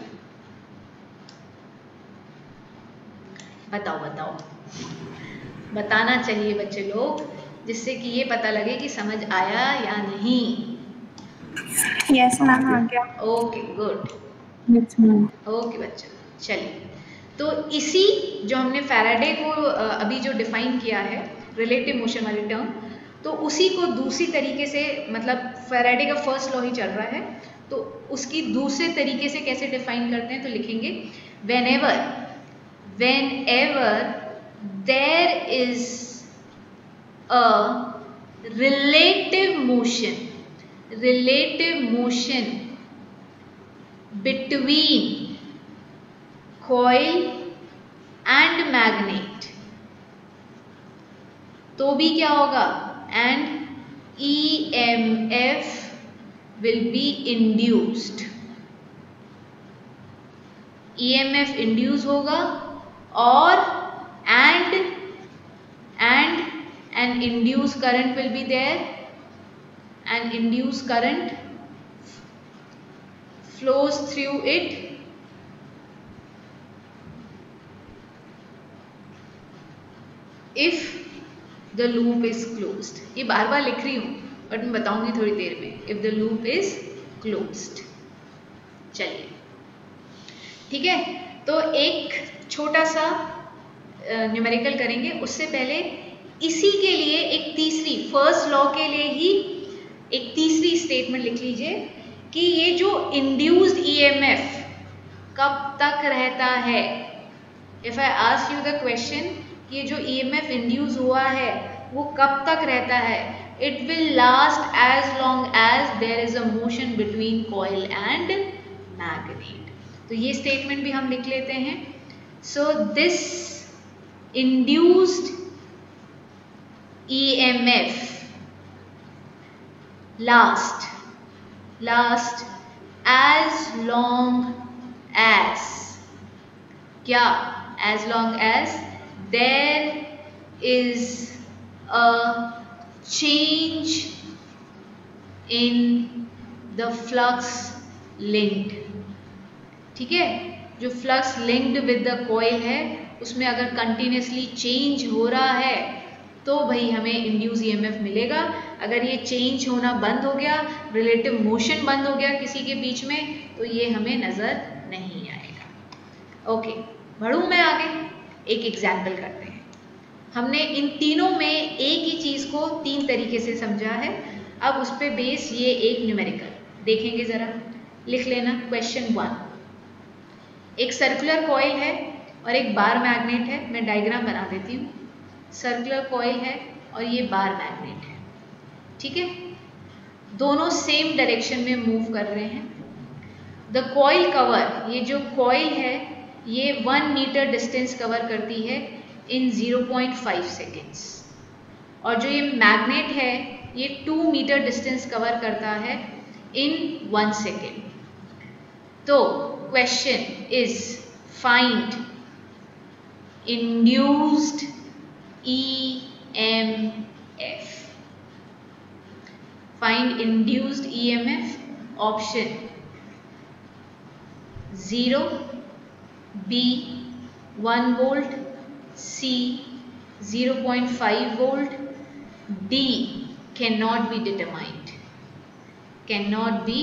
बताओ, बताना चाहिए बच्चे लोग, जिससे कि ये पता लगे कि समझ आया या नहीं। यस मैम, आ गया। Okay good, yes ma'am. Okay बच्चों, चलिए तो इसी जो हमने फैराडे को अभी जो डिफाइन किया है रिलेटिव मोशन वाली टर्म, तो उसी को दूसरी तरीके से, मतलब फैराडे का फर्स्ट लॉ ही चल रहा है, तो उसकी दूसरे तरीके से कैसे डिफाइन करते हैं, तो लिखेंगे whenever there is a relative motion between coil and magnet, तो भी क्या होगा, and EMF will be induced, EMF induce होगा, और and and induced current will be there, and induced current flows through it if the loop is closed. ये बार बार लिख रही हूँ बट मैं बताऊंगी थोड़ी देर में. if the loop is closed. चलिए ठीक है, तो एक छोटा सा न्यूमेरिकल करेंगे. उससे पहले इसी के लिए एक तीसरी, फर्स्ट लॉ के लिए ही एक तीसरी स्टेटमेंट लिख लीजिए कि ये जो इंड्यूस्ड ईएमएफ कब तक रहता है. If I ask you the question कि ये जो ईएमएफ इंड्यूस हुआ है वो कब तक रहता है, it will last as long as there is a motion between coil and magnet. तो ये स्टेटमेंट भी हम लिख लेते हैं. So this induced EMF last as long as, क्या, as long as there is a change in the flux linked. ठीक है, जो flux linked with the coil है उसमें अगर कंटिन्यूसली चेंज हो रहा है तो भाई हमें इंड्यूस ईएमएफ मिलेगा. अगर ये चेंज होना बंद हो गया, रिलेटिव मोशन बंद हो गया किसी के बीच में, तो ये हमें नज़र नहीं आएगा. ओके, बढ़ूँ मैं आगे. एक एग्जाम्पल करते हैं. हमने इन तीनों में एक ही चीज़ को तीन तरीके से समझा है. अब उस पर बेस ये एक न्यूमेरिकल देखेंगे. ज़रा लिख लेना. क्वेश्चन 1, एक सर्कुलर कॉइल है और एक बार मैग्नेट है. मैं डायग्राम बना देती हूँ. सर्कुलर कॉइल है और ये बार मैग्नेट है. ठीक है, दोनों सेम डायरेक्शन में मूव कर रहे हैं. द कॉइल कवर, ये जो कॉइल है ये 1 मीटर डिस्टेंस कवर करती है इन 0.5 सेकेंड्स, और जो ये मैग्नेट है ये 2 मीटर डिस्टेंस कवर करता है इन 1 सेकेंड. तो question is find induced EMF. Find induced EMF. Option 0, B 1 volt, C 0.5 volt, D cannot be determined. Cannot be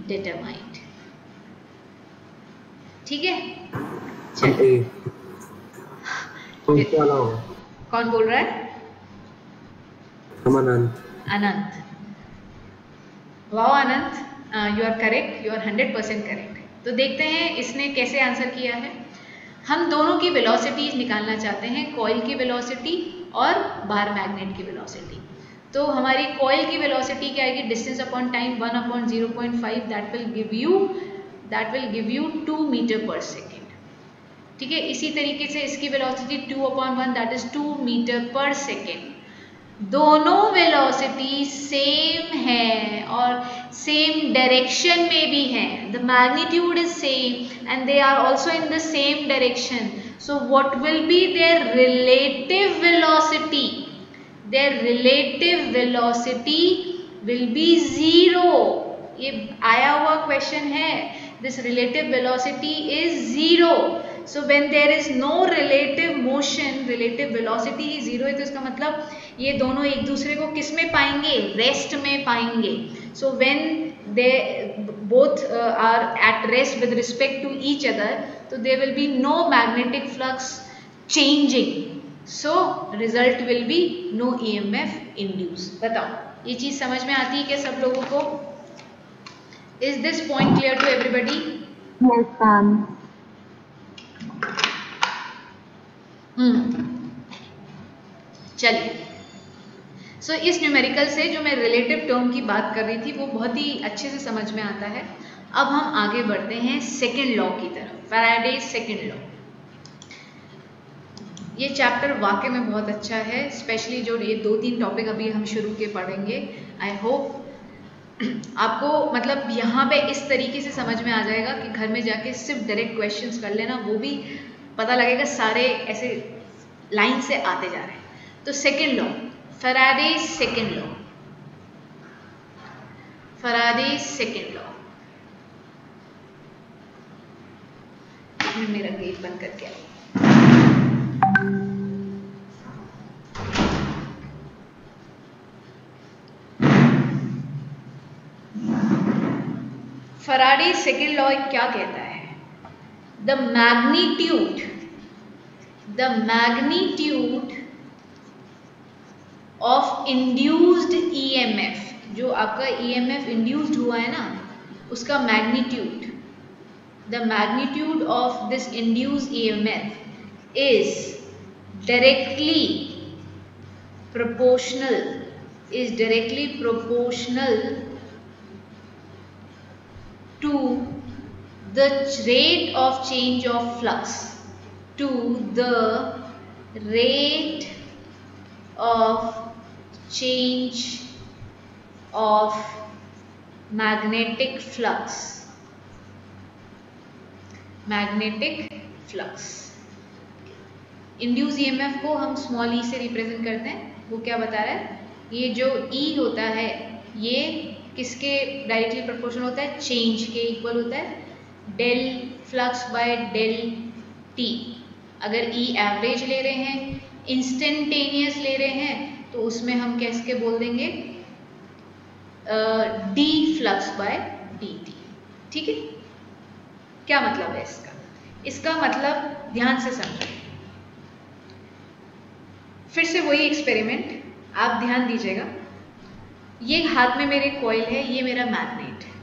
determined. ठीक है, चलिए. कौन बोल रहा है? Anant. Anant. Wow Anant, you are correct, you are 100% correct. तो देखते हैं इसने कैसे आंसर किया है. हम दोनों की वेलोसिटी निकालना चाहते हैं, कॉइल की वेलोसिटी और बार मैग्नेट की वेलोसिटी. तो हमारी कॉइल की वेलोसिटी क्या आएगी? Distance upon time 1/0.5, that will give you 2 metre per second. ठीक है, इसी तरीके से इसकी velocity 2/1, that is 2 metre per second. दोनों वेलोसिटी सेम है और सेम डायरेक्शन में भी है. The magnitude is same and they are also in the same direction. So what will be there relative velocity? There relative velocity will be 0. ये आया हुआ question है. This relative velocity is 0. So when there is no relative motion, relative velocity is 0 है, तो इसका मतलब ये दोनों एक दूसरे को किस में पाएंगे? रेस्ट में पाएंगे. So when they both are at rest with respect to each other, so there will be no magnetic flux changing. So result will be no EMF induced. बताओ, ये चीज़ समझ में आती है क्या सब लोगों को? Is this point clear to everybody? Yes, ma'am. चलिए. सो इस न्यूमेरिकल से जो मैं रिलेटिव टर्म की बात कर रही थी वो बहुत ही अच्छे से समझ में आता है. अब हम आगे बढ़ते हैं सेकेंड लॉ की तरफ, फैराडेज सेकेंड लॉ. ये चैप्टर वाकई में बहुत अच्छा है, स्पेशली जो ये 2-3 टॉपिक अभी हम शुरू के पढ़ेंगे. आई होप आपको मतलब यहाँ पे इस तरीके से समझ में आ जाएगा कि घर में जाके सिर्फ डायरेक्ट क्वेश्चंस कर लेना, वो भी पता लगेगा सारे ऐसे लाइन से आते जा रहे हैं. तो second law, Faraday's second law. Faraday's second law. मैं मेरा गेट बंद करके आई। Faraday's second law क्या कहता है? The magnitude of induced EMF, जो आपका EMF induced हुआ है ना, उसका magnitude, the magnitude of this induced EMF is directly proportional to the rate of change of flux, to the rate of change of magnetic flux. Induce EMF को हम small e से represent करते हैं। वो क्या बता रहा है? ये जो E होता है ये किसके डायरेक्टली प्रोपोर्शनल होता है? चेंज के इक्वल होता है, del flux by del t. अगर E एवरेज ले रहे हैं, इंस्टेंटेनियस ले रहे हैं, तो उसमें हम कैसे बोल देंगे? D flux by d t. ठीक है, क्या मतलब है इसका? इसका मतलब ध्यान से समझो, फिर से वही एक्सपेरिमेंट, आप ध्यान दीजिएगा। ये हाथ में मेरे कॉइल है, ये मेरा मैग्नेट है।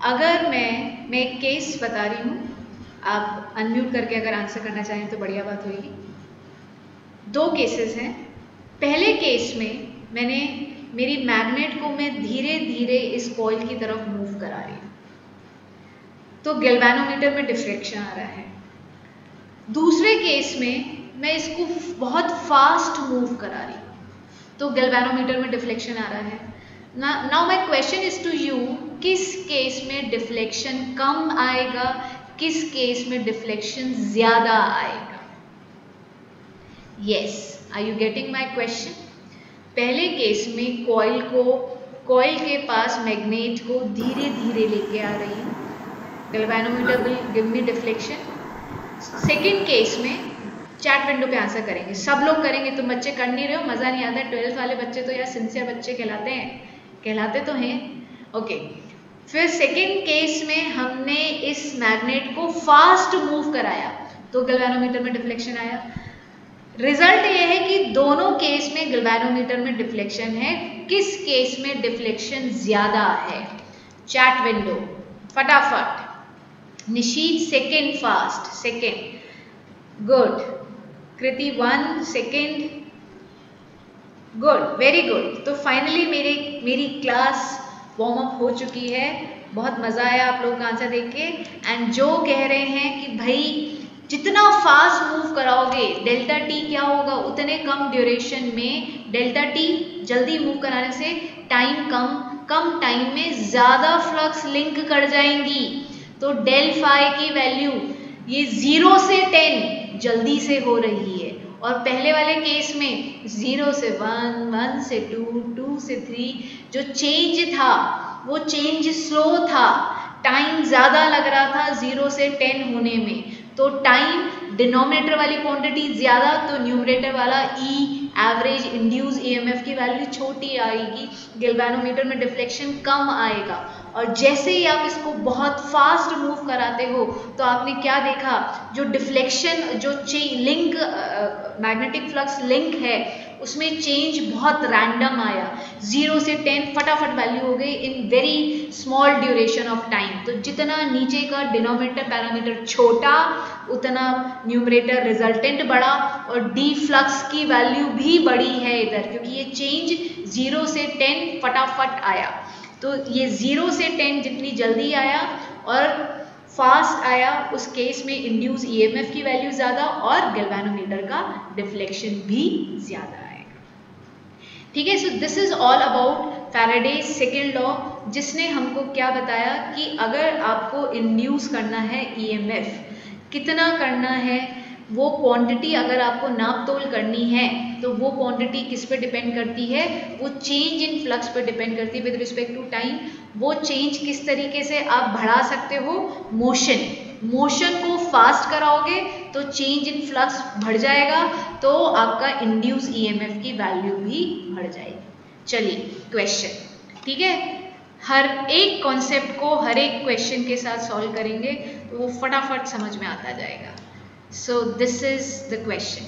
अगर मैं एक केस बता रही हूँ, आप अनम्यूट करके अगर आंसर करना चाहें तो बढ़िया बात होगी। दो केसेस हैं। पहले केस में मैंने मेरी मैग्नेट को मैं धीरे धीरे इस कॉइल की तरफ मूव करा रही हूँ, तो गैल्वेनोमीटर में डिफ्लेक्शन आ रहा है। दूसरे केस में मैं इसको बहुत फास्ट मूव करा रही हूँ, तो गैल्वेनोमीटर में डिफ्लेक्शन आ रहा है। Now my question is to you, किस केस में डिफ्लेक्शन कम आएगा, किस केस में डिफ्लेक्शन ज्यादा आएगा? Yes, are you getting my question? पहले केस में कॉइल के पास मैग्नेट को धीरे धीरे लेके आ रही हूँ, galvanometer will give me deflection. Second case में चैट विंडो पे आंसर करेंगे, सब लोग करेंगे, तुम बच्चे कर नहीं रहे हो, मज़ा नहीं आता। 12th वाले बच्चे तो यार सिंसियर बच्चे कहलाते तो हैं। ओके, फिर सेकेंड केस में हमने इस मैग्नेट को फास्ट मूव कराया, तो गैल्वेनोमीटर में डिफ्लेक्शन आया। रिजल्ट ये है कि दोनों केस में गैल्वेनोमीटर में डिफ्लेक्शन है। किस केस में डिफ्लेक्शन ज्यादा है? चैट विंडो फटाफट। Nishit second fast, second good. Kriti 1 second good, very good. तो फाइनली मेरी क्लास वार्म अप हो चुकी है। बहुत मज़ा आया आप लोगों का आंसर देख के। एंड जो कह रहे हैं कि भाई जितना फास्ट मूव कराओगे डेल्टा टी क्या होगा, उतने कम ड्यूरेशन में, डेल्टा टी जल्दी मूव कराने से टाइम कम टाइम में ज़्यादा फ्लक्स लिंक कर जाएंगी। तो डेल फाई की वैल्यू ये 0 से 10 जल्दी से हो रही है, और पहले वाले केस में 0 से 1, 1 से 2, 2 से 3 जो चेंज था वो चेंज स्लो था, टाइम ज़्यादा लग रहा था 0 से 10 होने में। तो टाइम डिनोमिनेटर वाली क्वांटिटी ज़्यादा, तो न्यूमरेटर वाला ई एवरेज इंड्यूस ईएमएफ की वैल्यू छोटी आएगी, गैल्वेनोमीटर में डिफ्लेक्शन कम आएगा। और जैसे ही आप इसको बहुत फास्ट मूव कराते हो तो आपने क्या देखा, जो डिफ्लेक्शन जो लिंक मैग्नेटिक फ्लक्स लिंक है उसमें चेंज बहुत रैंडम आया, 0 से 10 फटाफट वैल्यू हो गई in very small duration of time. तो जितना नीचे का डिनोमिनेटर पैरामीटर छोटा उतना न्यूमरेटर रिजल्टेंट बड़ा, और डी फ्लक्स की वैल्यू भी बड़ी है इधर, क्योंकि ये चेंज 0 से 10 फटाफट आया। तो ये 0 से 10 जितनी जल्दी आया और फास्ट आया, उस केस में इंड्यूस ईएमएफ की वैल्यू ज़्यादा और गैल्वेनोमीटर का डिफ्लेक्शन भी ज़्यादा आएगा। ठीक है, सो this is all about Faraday's second law, जिसने हमको क्या बताया कि अगर आपको इंड्यूस करना है ईएमएफ, कितना करना है, वो क्वांटिटी अगर आपको नाप तोल करनी है तो वो क्वांटिटी किस पे डिपेंड करती है, वो चेंज इन फ्लक्स पे डिपेंड करती है विद रिस्पेक्ट टू टाइम। वो चेंज किस तरीके से आप बढ़ा सकते हो, मोशन को फास्ट कराओगे तो चेंज इन फ्लक्स बढ़ जाएगा, तो आपका इंड्यूस ईएमएफ की वैल्यू भी बढ़ जाएगी। चलिए क्वेश्चन, ठीक है, हर एक कॉन्सेप्ट को हर एक क्वेश्चन के साथ सॉल्व करेंगे तो वो फटाफट समझ में आता जाएगा। So this is the question.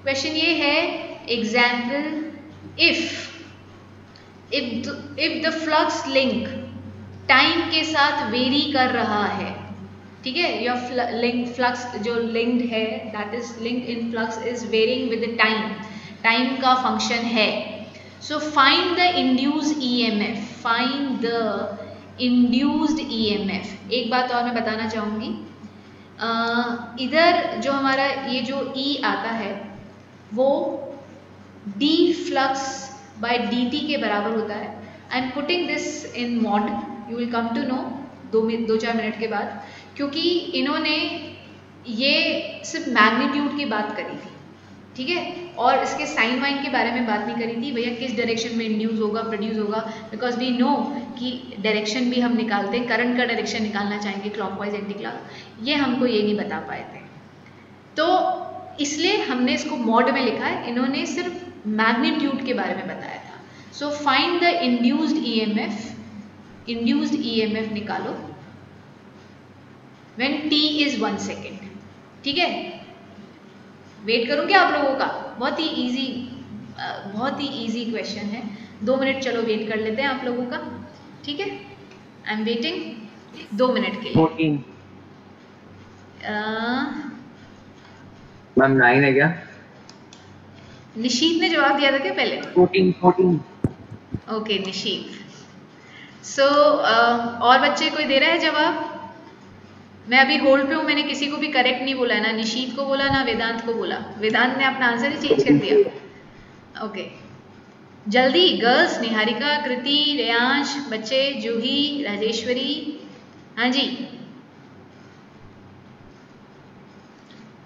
Question ये है, example if the flux link time के साथ वेरी कर रहा है, ठीक है, योर लिंक फ्लक्स जो लिंक्ड है that is linked in flux is varying with time का फंक्शन है। So find the induced EMF, find the induced EMF. एक बात और मैं बताना चाहूँगी, इधर जो हमारा ये जो E आता है वो d फ्लक्स बाय dt के बराबर होता है। I am putting this in mod, you will come to know 2-4 minute के बाद, क्योंकि इन्होंने ये सिर्फ मैग्नीट्यूड की बात करी थी, ठीक है, और इसके साइन वाइन के बारे में बात नहीं करी थी, भैया किस डायरेक्शन में इंड्यूस होगा, प्रोड्यूस होगा, बिकॉज वी नो कि डायरेक्शन भी हम निकालते हैं, करंट का डायरेक्शन निकालना चाहेंगे क्लॉकवाइज एंटी क्लॉक, ये हमको ये नहीं बता पाए थे, तो इसलिए हमने इसको मॉड में लिखा है, इन्होंने सिर्फ मैग्नीट्यूड के बारे में बताया था। सो फाइंड द इंड्यूस्ड ईएमएफ निकालो व्हेन t इज 1 सेकेंड, ठीक है, वेट करूँगी आप लोगों का, बहुत ही इजी क्वेश्चन है, 2 मिनट चलो वेट कर लेते हैं आप लोगों का, ठीक है, आई एम वेटिंग 2 मिनट के लिए। 14 मैम 9 है क्या? निशीत ने जवाब दिया था क्या पहले? 14 ओके निशीत। सो और बच्चे कोई दे रहा है जवाब? मैं अभी होल्ड पे हूँ, मैंने किसी को भी करेक्ट नहीं बोला, ना निशीत को बोला ना वेदांत को बोला, वेदांत ने अपना आंसर ही चेंज कर दिया। ओके जल्दी गर्ल्स, निहारिका, कृति, रेयांश, बच्चे, जूही, राजेश्वरी, हाँ जी।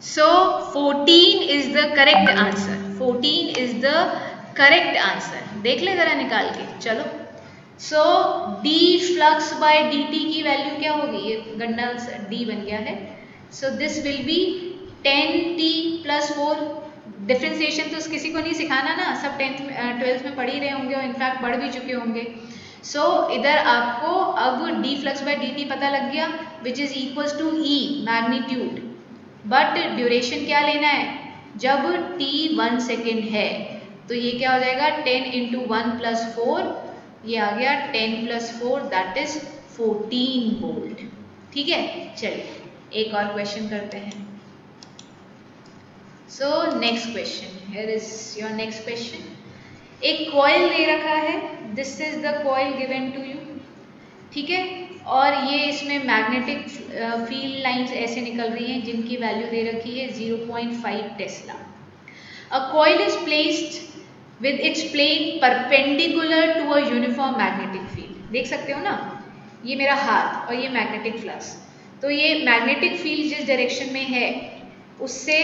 सो 14 is the correct answer, 14 is the correct answer, देख ले जरा निकाल के, चलो। सो d फ्लक्स बाय dt की वैल्यू क्या होगी, ये गंडा d बन गया है, so this will be 10t + 4, differentiation तो किसी को नहीं सिखाना ना, सब 12th में पढ़ ही रहे होंगे और इनफैक्ट पढ़ भी चुके होंगे। सो इधर आपको अब d फ्लक्स बाय dt पता लग गया, which is equals to e magnitude, but duration क्या लेना है, जब t 1 सेकेंड है तो ये क्या हो जाएगा 10 × 1 + 4, ये आ गया 10 + 4 दैट इज 14 वोल्ट, ठीक है। चलिए एक और क्वेश्चन करते हैं। So next question, here is your next question. एक कॉइल दे रखा है, this is the coil given to you, ठीक है, और ये इसमें मैग्नेटिक फील्ड लाइंस ऐसे निकल रही हैं जिनकी वैल्यू दे रखी है 0.5 Tesla. A coil is placed with its plane perpendicular to a uniform magnetic field, देख सकते हो ना, ये मेरा हाथ और ये मैग्नेटिक फ्लक्स, तो ये मैग्नेटिक फील्ड जिस डायरेक्शन में है उससे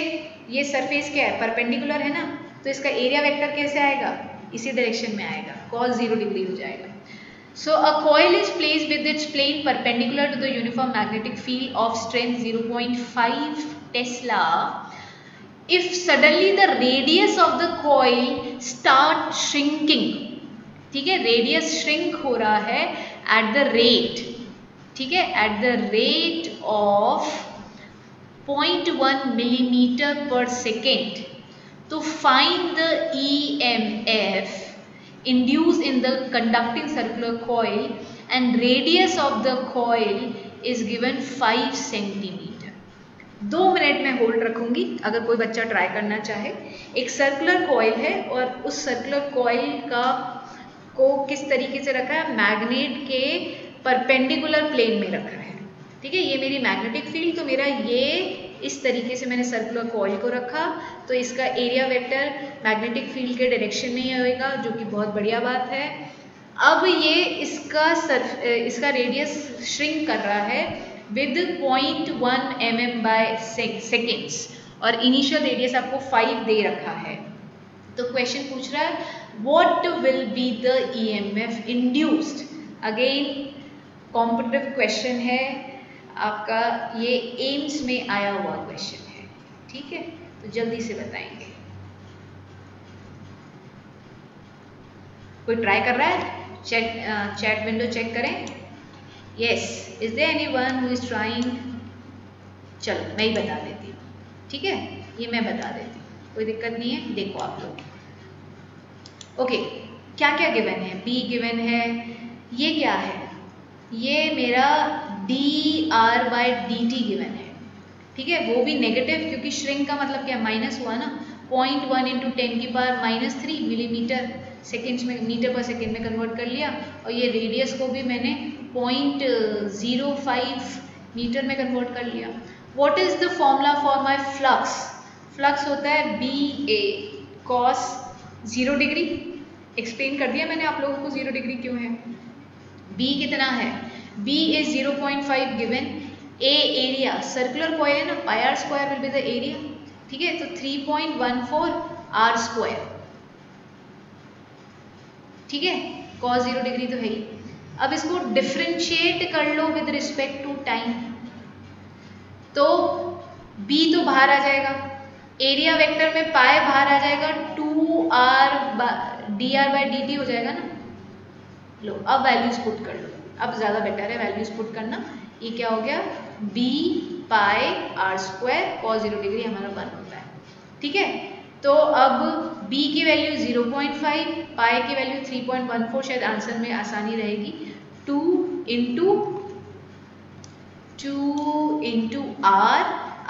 ये सरफेस क्या है, परपेंडिकुलर है ना, तो इसका एरिया वेक्टर कैसे आएगा, इसी डायरेक्शन में आएगा, cos 0 डिग्री हो जाएगा। So a coil is placed with its plane perpendicular to the uniform magnetic field of strength 0.5 Tesla. If suddenly the radius of the coil start shrinking, ठीक है, radius shrink हो रहा है at the rate, ठीक है, at the rate of 0.1 millimetre पर second, तो find the EMF induced in the conducting circular coil and radius of the coil is given 5 centimetre. 2 minute में होल्ड रखूंगी, अगर कोई बच्चा ट्राई करना चाहे। एक सर्कुलर कॉइल है और उस सर्कुलर कॉइल को किस तरीके से रखा है, मैग्नेट के परपेंडिकुलर प्लेन में रखा है, ठीक है, ये मेरी मैग्नेटिक फील्ड, तो मेरा ये इस तरीके से मैंने सर्कुलर कॉइल को रखा, तो इसका एरिया वेक्टर मैग्नेटिक फील्ड के डायरेक्शन में ही होएगा, जो कि बहुत बढ़िया बात है। अब ये इसका रेडियस श्रिंक कर रहा है with 0.1 mm by seconds, और इनिशियल रेडियस आपको 5 दे रखा है। तो क्वेश्चन पूछ रहा है what will be the EMF induced. Again competitive question है आपका, ये एम्स में आया हुआ क्वेश्चन है, ठीक है, तो जल्दी से बताएंगे। कोई ट्राई कर रहा है? चैट विंडो चेक करें। Yes, is there anyone who is trying? चलो मैं ही बता देती हूँ, ठीक है, ये मैं बता देती हूँ, कोई दिक्कत नहीं है। देखो आप लोग, ओके, क्या क्या गिवन है? बी गिवन है, ये क्या है? ये मेरा D R by D T given है, ठीक है, वो भी नेगेटिव, क्योंकि श्रिंक का मतलब क्या, माइनस हुआ ना। 0.1 इंटू 10⁻³ मिलीमीटर सेकेंड्स में, मीटर पर सेकेंड में कन्वर्ट कर लिया, और ये रेडियस को भी मैंने 0.05 मीटर में कन्वर्ट कर लिया। What is the formula for my flux? Flux होता है बी ए कॉस 0 डिग्री। एक्सप्लेन कर दिया मैंने आप लोगों को 0 डिग्री क्यों है। बी कितना है? B is 0.5 given. A area, circular coil है ना, pi r square will be the area, ठीक है, तो 3.14 आर स्क्वायर, ठीक है, कॉस 0 डिग्री तो है ही। अब इसको डिफरेंशिएट कर लो विद रिस्पेक्ट टू टाइम, तो b तो बाहर आ जाएगा, एरिया वेक्टर में पाई बाहर आ जाएगा, 2r dr बाई dt हो जाएगा ना। लो अब वैल्यूज पुट कर लो, अब ज़्यादा बेटर है वैल्यूज पुट करना। ये क्या हो गया? b pi r square cos 0 degree हमारा 1 होता है, ठीक है। तो अब b की वैल्यू 0.5, पाई की वैल्यू 3.14, शायद आंसर में आसानी रहेगी। 2 into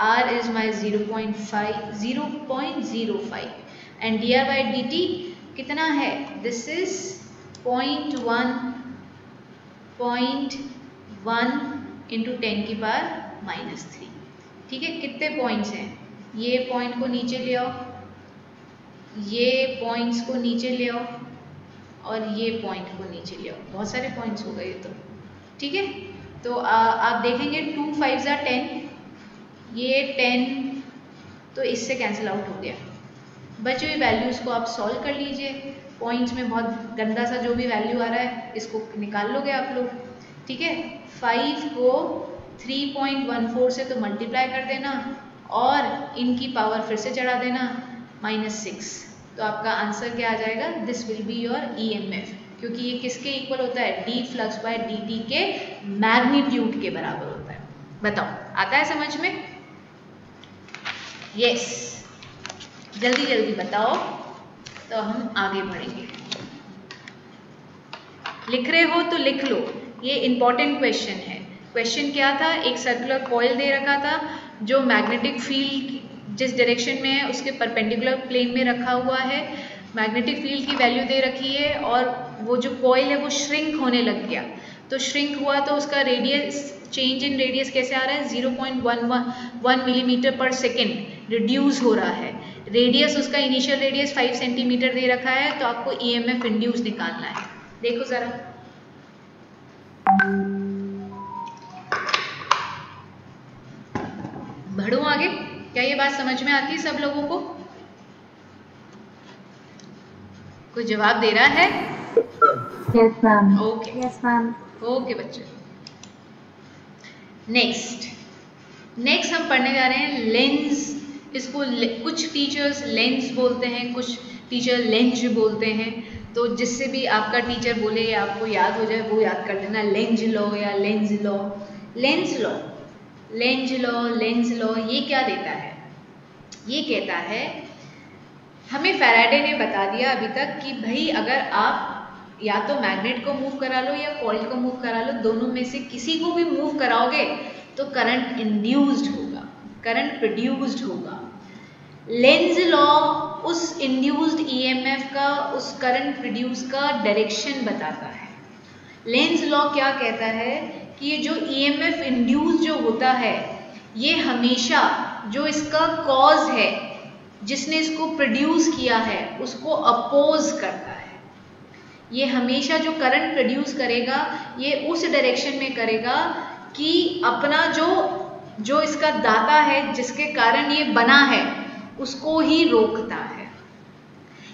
r is my 0.05 and dr by dt कितना है? दिस इज 0.1 इंटू 10⁻⁻3, ठीक है। कितने पॉइंट्स हैं? ये पॉइंट को नीचे ले आओ, ये पॉइंट्स को नीचे ले आओ, और ये पॉइंट को नीचे ले आओ। बहुत सारे पॉइंट्स हो गए तो, ठीक है। तो आप देखेंगे 2 5 10, ये 10 तो इससे कैंसिल आउट हो गया। बची हुई वैल्यूज़ को आप सॉल्व कर लीजिए। पॉइंट्स में बहुत गंदा सा जो भी वैल्यू आ रहा है इसको निकाल लोगे आप लोग, ठीक है। 5 को 3.14 से तो मल्टीप्लाई कर देना, और इनकी पावर फिर से चढ़ा देना -6, तो आपका आंसर क्या आ जाएगा? This will be your EMF, क्योंकि ये किसके इक्वल होता है? डी फ्लक्स बाय dt के मैग्नीट्यूड के बराबर होता है। बताओ, आता है समझ में? यस, जल्दी जल्दी बताओ तो हम आगे बढ़ेंगे। लिख रहे हो तो लिख लो, ये इंपॉर्टेंट क्वेश्चन है। क्वेश्चन क्या था? एक सर्कुलर कॉइल दे रखा था जो मैग्नेटिक फील्ड जिस डायरेक्शन में है उसके परपेंडिकुलर प्लेन में रखा हुआ है। मैग्नेटिक फील्ड की वैल्यू दे रखी है, और वो जो कॉइल है वो श्रिंक होने लग गया। तो श्रिंक हुआ तो उसका रेडियस, चेंज इन रेडियस कैसे आ रहा है? 0.11 मिलीमीटर पर सेकेंड रिड्यूस हो रहा है। रेडियस उसका इनिशियल रेडियस 5 सेंटीमीटर दे रखा है, तो आपको ईएमएफ इंड्यूस निकालना है। देखो जरा, बढ़ो आगे। क्या ये बात समझ में आती है सब लोगों को? कोई जवाब दे रहा है? Yes, ma'am. Okay, Yes, ma'am. Okay बच्चे। नेक्स्ट हम पढ़ने जा रहे हैं लेंस। इसको कुछ टीचर्स लेंस बोलते हैं, कुछ टीचर लेंज बोलते हैं। तो जिससे भी आपका टीचर बोले या आपको याद हो जाए वो याद कर लेना, लेंज लॉ या Lenz law. Lenz law, Lenz law, Lenz law ये क्या देता है? ये कहता है, हमें फैराडे ने बता दिया अभी तक कि भाई अगर आप या तो मैग्नेट को मूव करा लो या कॉइल को मूव करा लो, दोनों में से किसी को भी मूव कराओगे तो करंट इंड्यूस्ड होगा, करंट प्रोड्यूस्ड होगा। लेंज लॉ उस इंड्यूस्ड ईएमएफ का, उस करंट प्रोड्यूस का डायरेक्शन बताता है। लेंज लॉ क्या कहता है कि ये जो ईएमएफ इंड्यूस जो होता है, ये हमेशा जो इसका कॉज है, जिसने इसको प्रोड्यूस किया है, उसको अपोज करता है। ये हमेशा जो करंट प्रोड्यूस करेगा ये उस डायरेक्शन में करेगा कि अपना जो जो इसका दाता है, जिसके कारण ये बना है, उसको ही रोकता है।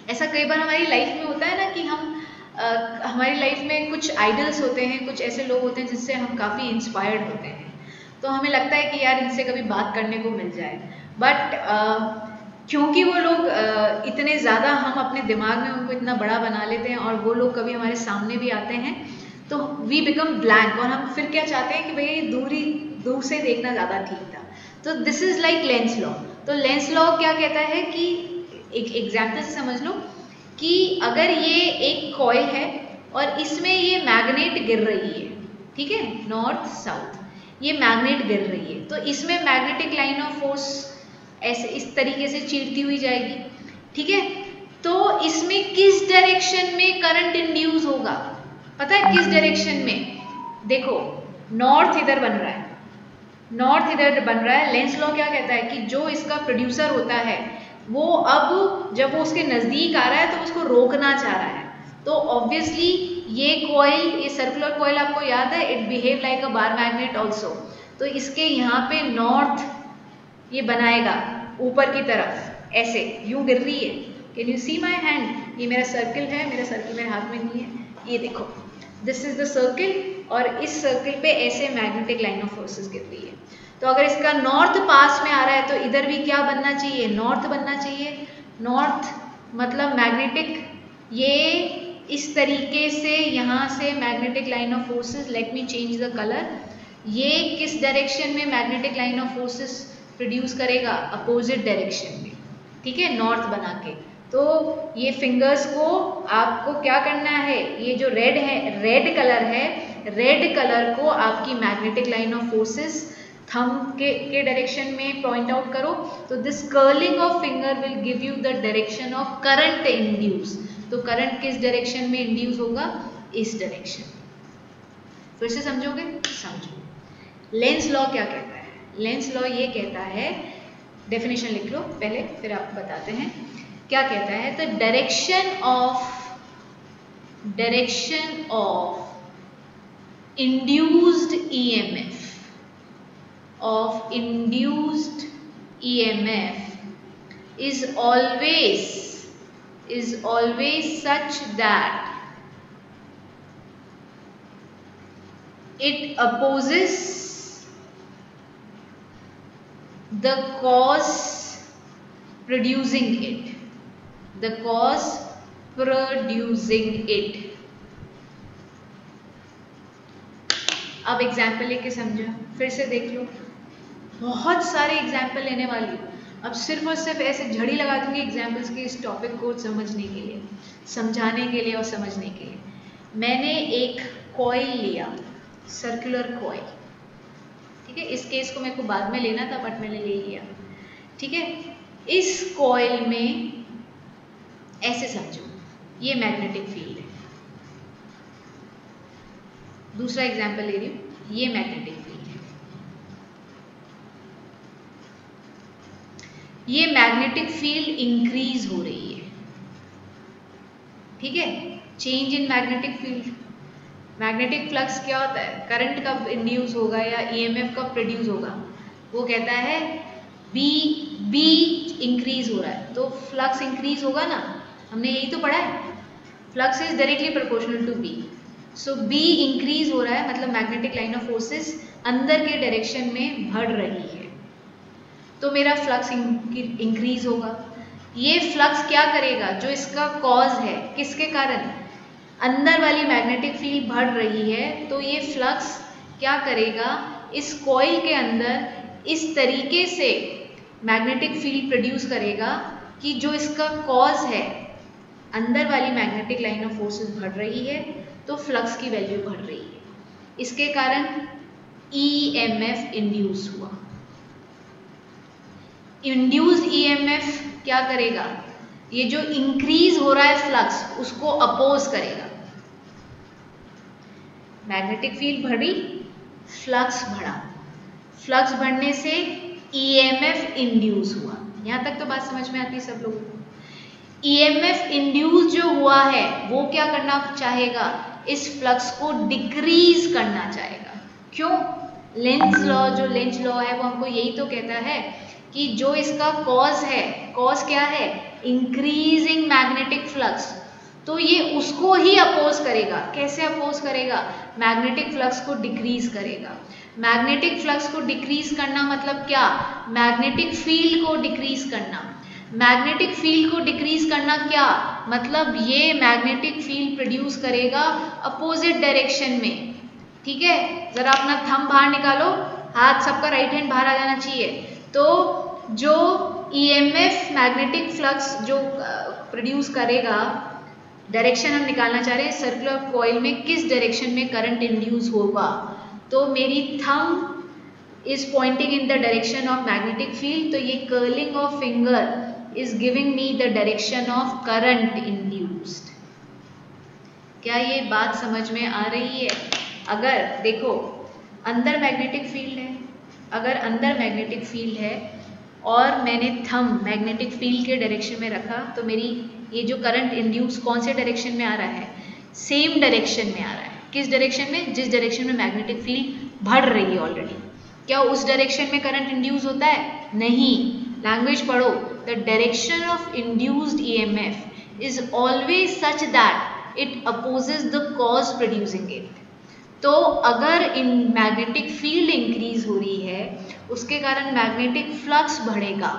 ऐसा कई बार हमारी लाइफ में होता है ना कि हम हमारी लाइफ में कुछ आइडल्स होते हैं, कुछ ऐसे लोग होते हैं जिससे हम काफ़ी इंस्पायर्ड होते हैं, तो हमें लगता है कि यार इनसे कभी बात करने को मिल जाए, बट क्योंकि वो लोग इतने ज़्यादा हम अपने दिमाग में उनको इतना बड़ा बना लेते हैं और वो लोग कभी हमारे सामने भी आते हैं तो वी बिकम ब्लैंक, और हम फिर क्या चाहते हैं कि भैया दूर से देखना ज़्यादा ठीक था। तो this is like Lenz law. तो लेंस लॉ क्या कहता है कि एक एग्जाम्पल से समझ लो कि अगर ये एक कॉइल है और इसमें ये मैग्नेट गिर रही है, ठीक है, नॉर्थ साउथ ये मैग्नेट गिर रही है, तो इसमें मैग्नेटिक लाइन ऑफ फोर्स ऐसे इस तरीके से चीरती हुई जाएगी, ठीक है। तो इसमें किस डायरेक्शन में करंट इंड्यूस होगा, पता है किस डायरेक्शन में? देखो नॉर्थ इधर बन रहा है, नॉर्थ इधर बन रहा है। लेंस लॉ क्या कहता है कि जो इसका प्रोड्यूसर होता है वो अब जब वो उसके नज़दीक आ रहा है तो उसको रोकना चाह रहा है, तो ऑब्वियसली ये कॉइल, ये सर्कुलर कॉइल आपको याद है, it behave like a bar magnet also, तो इसके यहाँ पे नॉर्थ ये बनाएगा ऊपर की तरफ, ऐसे यूं गिर रही है। Can you see my hand? ये मेरा सर्किल है, मेरा सर्किल मेरे हाथ में नहीं है, ये देखो दिस इज द सर्किल, और इस सर्किल पे ऐसे मैग्नेटिक लाइन ऑफ फोर्सेस गिर रही है। तो अगर इसका नॉर्थ पास में आ रहा है तो इधर भी क्या बनना चाहिए? नॉर्थ बनना चाहिए। नॉर्थ मतलब मैग्नेटिक, ये इस तरीके से यहाँ से magnetic line of forces, let me change the colour, ये किस डायरेक्शन में magnetic line of forces produce करेगा? अपोजिट डायरेक्शन में, ठीक है, नॉर्थ बना के। तो ये फिंगर्स को आपको क्या करना है, ये जो रेड है, रेड कलर है, रेड कलर को आपकी magnetic line of forces thumb के डायरेक्शन में पॉइंट आउट करो, तो this curling of finger will give you the direction of current induce. तो करंट किस डायरेक्शन में इंड्यूस होगा? इस डायरेक्शन। फिर से समझोगे? समझो। लेंस लॉ क्या कहता है? लेंस लॉ ये कहता है, डेफिनेशन लिख लो पहले फिर आपको बताते हैं क्या कहता है। तो direction of induced EMF is always such that it opposes the cause producing it. अब एग्जाम्पल लेके समझो, फिर से देख लो, बहुत सारे एग्जाम्पल लेने वाली हूँ। अब सिर्फ और सिर्फ ऐसे झड़ी लगा दूंगी एग्जाम्पल्स के इस टॉपिक को समझने के लिए, समझाने के लिए और समझने के लिए। मैंने एक कॉइल लिया, सर्कुलर कॉइल, ठीक है, इस केस को मेरे को बाद में लेना था बट मैंने ले लिया, ठीक है। इस कॉइल में ऐसे समझो, ये मैग्नेटिक फील्ड है। दूसरा एग्जाम्पल ले रही हूँ, ये मैग्नेटिक फील्ड है। ये मैग्नेटिक फील्ड इंक्रीज हो रही है, ठीक है, change in magnetic field. Magnetic flux क्या होता है? करंट कब इंड्यूस होगा या ईएमएफ कब प्रोड्यूस होगा? वो कहता है बी इंक्रीज हो रहा है तो फ्लक्स इंक्रीज होगा ना, हमने यही तो पढ़ा है, flux is directly proportional to B. So B increase हो रहा है मतलब मैग्नेटिक लाइन ऑफ फोर्सेस अंदर के डायरेक्शन में बढ़ रही है, तो मेरा फ्लक्स इंक्रीज होगा। ये फ्लक्स क्या करेगा? जो इसका कॉज है, किसके कारण? अंदर वाली मैग्नेटिक फील्ड बढ़ रही है, तो ये फ्लक्स क्या करेगा? इस कॉइल के अंदर इस तरीके से मैग्नेटिक फील्ड प्रोड्यूस करेगा कि जो इसका कॉज है, अंदर वाली मैग्नेटिक लाइन ऑफ फोर्सेस बढ़ रही है तो फ्लक्स की वैल्यू बढ़ रही है, इसके कारण ईएमएफ इंड्यूस हुआ। इंड्यूस्ड ईएमएफ क्या करेगा? ये जो इंक्रीज हो रहा है फ्लक्स उसको अपोज करेगा। मैग्नेटिक फील्ड बढ़ी, फ्लक्स बढ़ा, फ्लक्स बढ़ने से ईएमएफ इंड्यूस हुआ। यहां तक तो बात समझ में आती है सब लोगों को। ईएमएफ इंड्यूस जो हुआ है वो क्या करना चाहेगा? इस फ्लक्स को डिक्रीज करना चाहेगा। क्यों? लेंज लॉ, जो लेंज लॉ है वो हमको यही तो कहता है कि जो इसका कॉज है, कॉज क्या है, इंक्रीजिंग मैग्नेटिक फ्लक्स, तो ये उसको ही अपोज करेगा। कैसे अपोज करेगा, मैग्नेटिक फ्लक्स को डिक्रीज करेगा। मैग्नेटिक फ्लक्स को डिक्रीज करना मतलब क्या, मैग्नेटिक फील्ड को डिक्रीज करना। मैग्नेटिक फील्ड को डिक्रीज करना क्या मतलब, ये मैग्नेटिक फील्ड प्रोड्यूस करेगा अपोजिट डायरेक्शन में। ठीक है, जरा अपना थंब बाहर निकालो, हाथ सबका राइट हैंड बाहर आ जाना चाहिए। तो जो ईएमएफ मैग्नेटिक फ्लक्स जो प्रोड्यूस करेगा, डायरेक्शन हम निकालना चाह रहे हैं सर्कुलर कॉइल में किस डायरेक्शन में करंट इंड्यूस होगा। तो मेरी thumb is pointing in the direction of magnetic field, तो ये curling of finger is giving me the direction of current induced. क्या ये बात समझ में आ रही है? अगर देखो अंदर मैग्नेटिक फील्ड है, अगर अंदर मैग्नेटिक फील्ड है और मैंने थंब मैग्नेटिक फील्ड के डायरेक्शन में रखा, तो मेरी ये जो करंट इंड्यूस कौन से डायरेक्शन में आ रहा है, सेम डायरेक्शन में आ रहा है। किस डायरेक्शन में, जिस डायरेक्शन में मैग्नेटिक फील्ड बढ़ रही है ऑलरेडी। क्या उस डायरेक्शन में करंट इंड्यूस होता है? नहीं। लैंग्वेज पढ़ो, the direction of induced EMF is always such that it opposes the cause producing it. तो अगर इन मैग्नेटिक फील्ड इंक्रीज हो रही है, उसके कारण मैग्नेटिक फ्लक्स बढ़ेगा,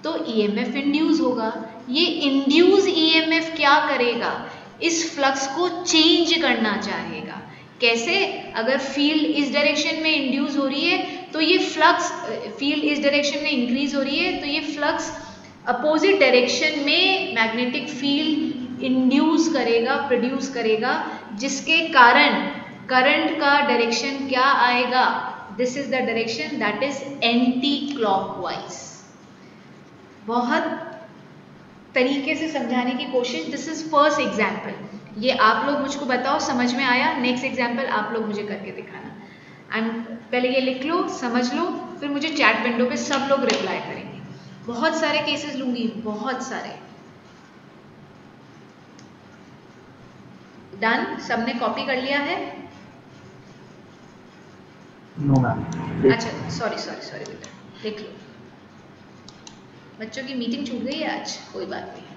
तो ईएमएफ इंड्यूस होगा। ये इंड्यूस ईएमएफ क्या करेगा, इस फ्लक्स को चेंज करना चाहेगा। कैसे? अगर फील्ड इस डायरेक्शन में इंड्यूस हो रही है, तो ये फ्लक्स, फील्ड इस डायरेक्शन में इंक्रीज हो रही है, तो ये फ्लक्स अपोजिट डायरेक्शन में मैग्नेटिक फील्ड इंड्यूस करेगा, प्रोड्यूस करेगा, जिसके कारण करंट का डायरेक्शन क्या आएगा, this is the direction that is anti clockwise. बहुत तरीके से समझाने की कोशिश, दिस इज फर्स्ट एग्जाम्पल। ये आप लोग मुझको बताओ समझ में आया, नेक्स्ट एग्जाम्पल आप लोग मुझे करके दिखाना। एंड पहले ये लिख लो, समझ लो, फिर मुझे चैट विंडो पे सब लोग रिप्लाई करेंगे। बहुत सारे केसेस लूंगी, बहुत सारे। डन? सबने कॉपी कर लिया है? No ma'am. अच्छा, सॉरी बेटा, लिख लो। बच्चों की मीटिंग छूट गई है आज, कोई बात नहीं।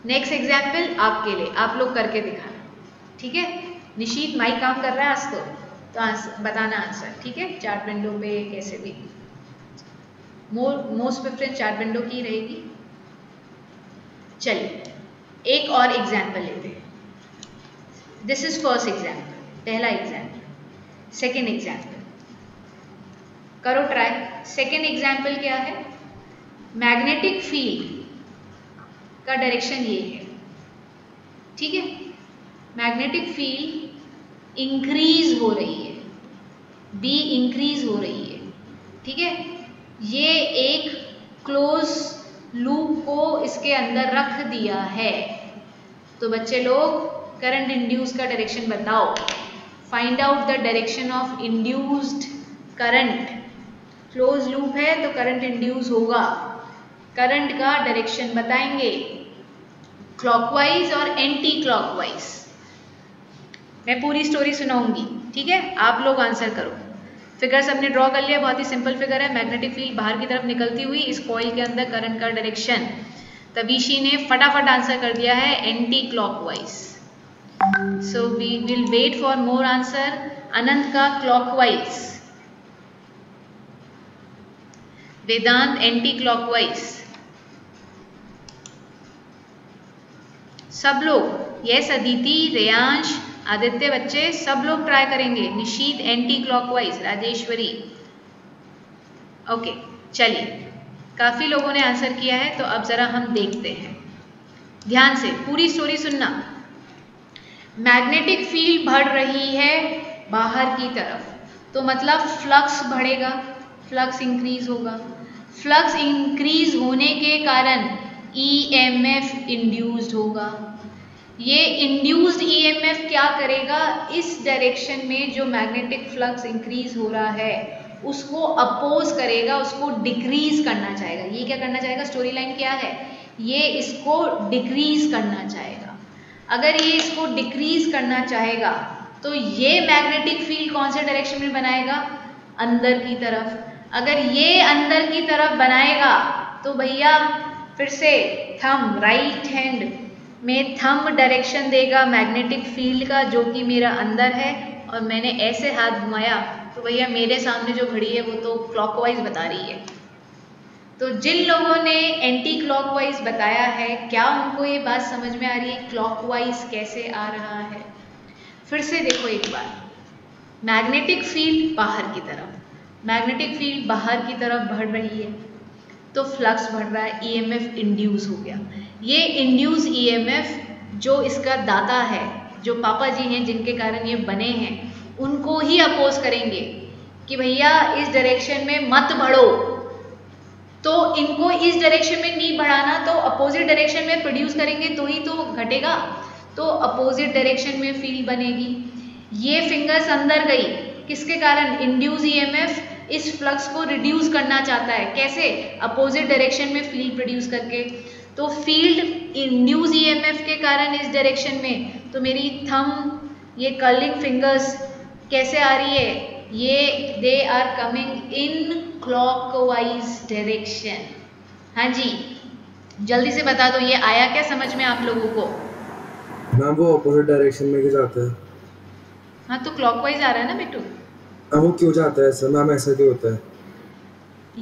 नेक्स्ट एग्जाम्पल आपके लिए, आप लोग करके दिखाना, ठीक है? निशीत माइक काम कर रहा है आज तो आंसर बताना, आंसर, ठीक है? चैट विंडो पे कैसे भी, मोस्ट प्रेफरेंस चैट विंडो की रहेगी। चलिए एक और एग्जाम्पल लेते हैं। दिस इज फर्स्ट एग्जाम्पल, पहला एग्जाम्पल। सेकेंड एग्जाम्पल करो ट्राई। सेकेंड एग्जाम्पल क्या है, मैग्नेटिक फील्ड का डायरेक्शन ये है, ठीक है? मैग्नेटिक फील्ड इंक्रीज हो रही है, बी इंक्रीज हो रही है, ठीक है? ये एक क्लोज लूप को इसके अंदर रख दिया है। तो बच्चे लोग करंट इंड्यूस का डायरेक्शन बताओ, find out the direction of induced current. Close loop है तो करंट इंड्यूस होगा, करंट का डायरेक्शन बताएंगे, क्लॉकवाइज और एंटी क्लॉकवाइज। मैं पूरी स्टोरी सुनाऊंगी, ठीक है? आप लोग आंसर करो। फिगर सबने ड्रॉ कर लिया, बहुत ही सिंपल फिगर है। मैग्नेटिक फील्ड बाहर की तरफ निकलती हुई, इस कॉइल के अंदर करंट का डायरेक्शन। तबीशी ने फटाफट आंसर कर दिया है anti clockwise. So we will wait for more answer. Anant का क्लॉकवाइज, वेदांत एंटी क्लॉकवाइज, सब लोग। यस अदिति, रेयांश, आदित्य, बच्चे सब लोग ट्राई करेंगे। Nishit anti clockwise, Rajeshwari. Okay चलिए, काफी लोगों ने आंसर किया है, तो अब जरा हम देखते हैं ध्यान से, पूरी स्टोरी सुनना। मैग्नेटिक फील्ड बढ़ रही है बाहर की तरफ, तो मतलब फ्लक्स बढ़ेगा, फ्लक्स इंक्रीज होगा। फ्लक्स इंक्रीज होने के कारण ईएमएफ इंड्यूस्ड होगा। ये इंड्यूस्ड ईएमएफ क्या करेगा, इस डायरेक्शन में जो मैग्नेटिक फ्लक्स इंक्रीज हो रहा है उसको अपोज करेगा, उसको डिक्रीज करना चाहेगा। ये क्या करना चाहेगा, स्टोरी लाइन क्या है, ये इसको डिक्रीज करना चाहेगा। अगर ये इसको डिक्रीज करना चाहेगा तो ये मैग्नेटिक फील्ड कौन से डायरेक्शन में बनाएगा, अंदर की तरफ। अगर ये अंदर की तरफ बनाएगा तो भैया फिर से थंब, राइट हैंड में थंब डायरेक्शन देगा मैग्नेटिक फील्ड का, जो कि मेरा अंदर है, और मैंने ऐसे हाथ घुमाया तो भैया मेरे सामने जो घड़ी है वो तो क्लॉकवाइज बता रही है। तो जिन लोगों ने एंटी क्लॉकवाइज बताया है, क्या उनको ये बात समझ में आ रही है क्लॉकवाइज कैसे आ रहा है? फिर से देखो एक बार, मैग्नेटिक फील्ड बाहर की तरफ, मैग्नेटिक फील्ड बाहर की तरफ बढ़ रही है तो फ्लक्स बढ़ रहा है, ईएमएफ इंड्यूस हो गया। ये इंड्यूस ईएमएफ जो इसका दाता है, जो पापा जी हैं जिनके कारण ये बने हैं, उनको ही अपोज करेंगे कि भैया इस डायरेक्शन में मत बढ़ो। तो इनको इस डायरेक्शन में नहीं बढ़ाना, तो अपोजिट डायरेक्शन में प्रोड्यूस करेंगे तो ही तो घटेगा, तो अपोजिट डायरेक्शन में फील्ड बनेगी। ये फिंगर्स अंदर गई, किसके कारण, इंड्यूस ईएमएफ इस फ्लक्स को रिड्यूस करना चाहता है, कैसे, अपोजिट डायरेक्शन में फील्ड प्रोड्यूस करके। तो फील्ड इंड्यूस ईएमएफ के कारण इस डायरेक्शन में, तो मेरी थंब, ये कर्लिंग फिंगर्स कैसे आ रही है, ये they are coming in clockwise direction. हाँ जी, जल्दी से बता दो, ये आया क्या समझ में आप लोगों को? मैम वो अपोजिट डायरेक्शन में क्यों जाता है? हाँ तो क्लॉकवाइज आ रहा है ना बेटू। अब वो क्यों जाता है सर मैम, ऐसा क्यों होता है?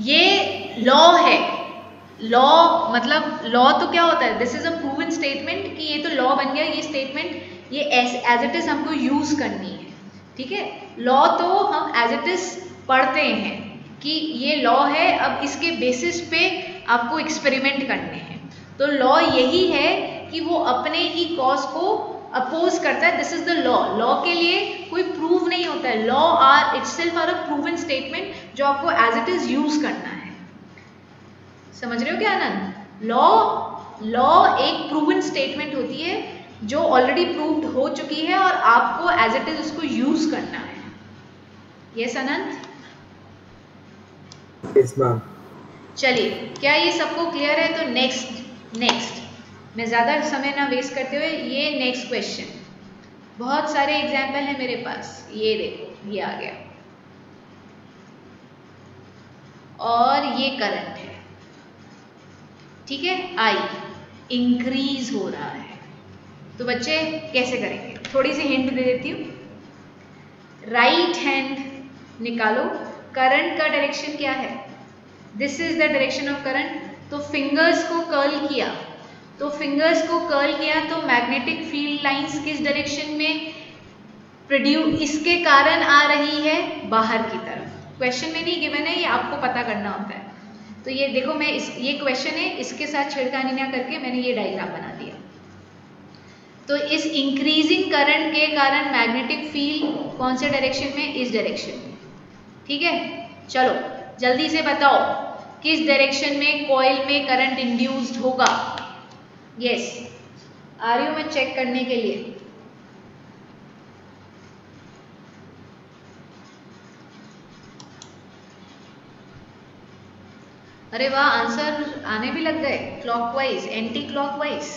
ये लॉ है। लॉ मतलब लॉ तो क्या होता है, this is a proven statement कि ये तो लॉ बन गया, ये स्टेटमेंट ये एज इट इज हमको यूज करनी है, ठीक है। लॉ तो हम एज इट इज पढ़ते हैं कि ये लॉ है, अब इसके बेसिस पे आपको एक्सपेरिमेंट करने हैं। तो लॉ यही है कि वो अपने ही कॉज को अपोज करता है, this is the law. Law के लिए कोई प्रूव नहीं होता है, law are itself are a proven statement जो आपको एज इट इज यूज करना है। समझ रहे हो क्या आनंद? लॉ एक प्रूवन स्टेटमेंट होती है जो ऑलरेडी प्रूव्ड हो चुकी है और आपको एज इट इज उसको यूज करना है। यस आनंद? Yes ma'am. चलिए, क्या ये सबको क्लियर है? तो नेक्स्ट मैं ज़्यादा समय ना वेस्ट करते हुए, ये नेक्स्ट क्वेश्चन, बहुत सारे एग्जाम्पल हैं मेरे पास, ये देखो ये आ गया, और ये करंट है, ठीक है, आई इंक्रीज हो रहा है। तो बच्चे कैसे करेंगे, थोड़ी सी हिंट दे देती हूँ। राइट हैंड निकालो, करंट का डायरेक्शन क्या है, this is the direction of current. तो फिंगर्स को कर्ल किया, तो मैग्नेटिक फील्ड लाइंस किस डायरेक्शन में प्रोड्यूस, इसके कारण आ रही है बाहर की तरफ। क्वेश्चन में नहीं गिवन है, ये आपको पता करना होता है। तो ये देखो, मैं ये क्वेश्चन है, इसके साथ छेड़खानी ना करके मैंने ये डायग्राम बना दिया। तो इस इंक्रीजिंग करंट के कारण मैग्नेटिक फील्ड कौन से डायरेक्शन में, इस डायरेक्शन में, ठीक है। चलो जल्दी से बताओ किस डायरेक्शन में कॉइल में करंट इंड्यूस्ड होगा। यस, आ रही हूं मैं चेक करने के लिए। अरे वाह, आंसर आने भी लग गए, क्लॉकवाइज, एंटी क्लॉकवाइज।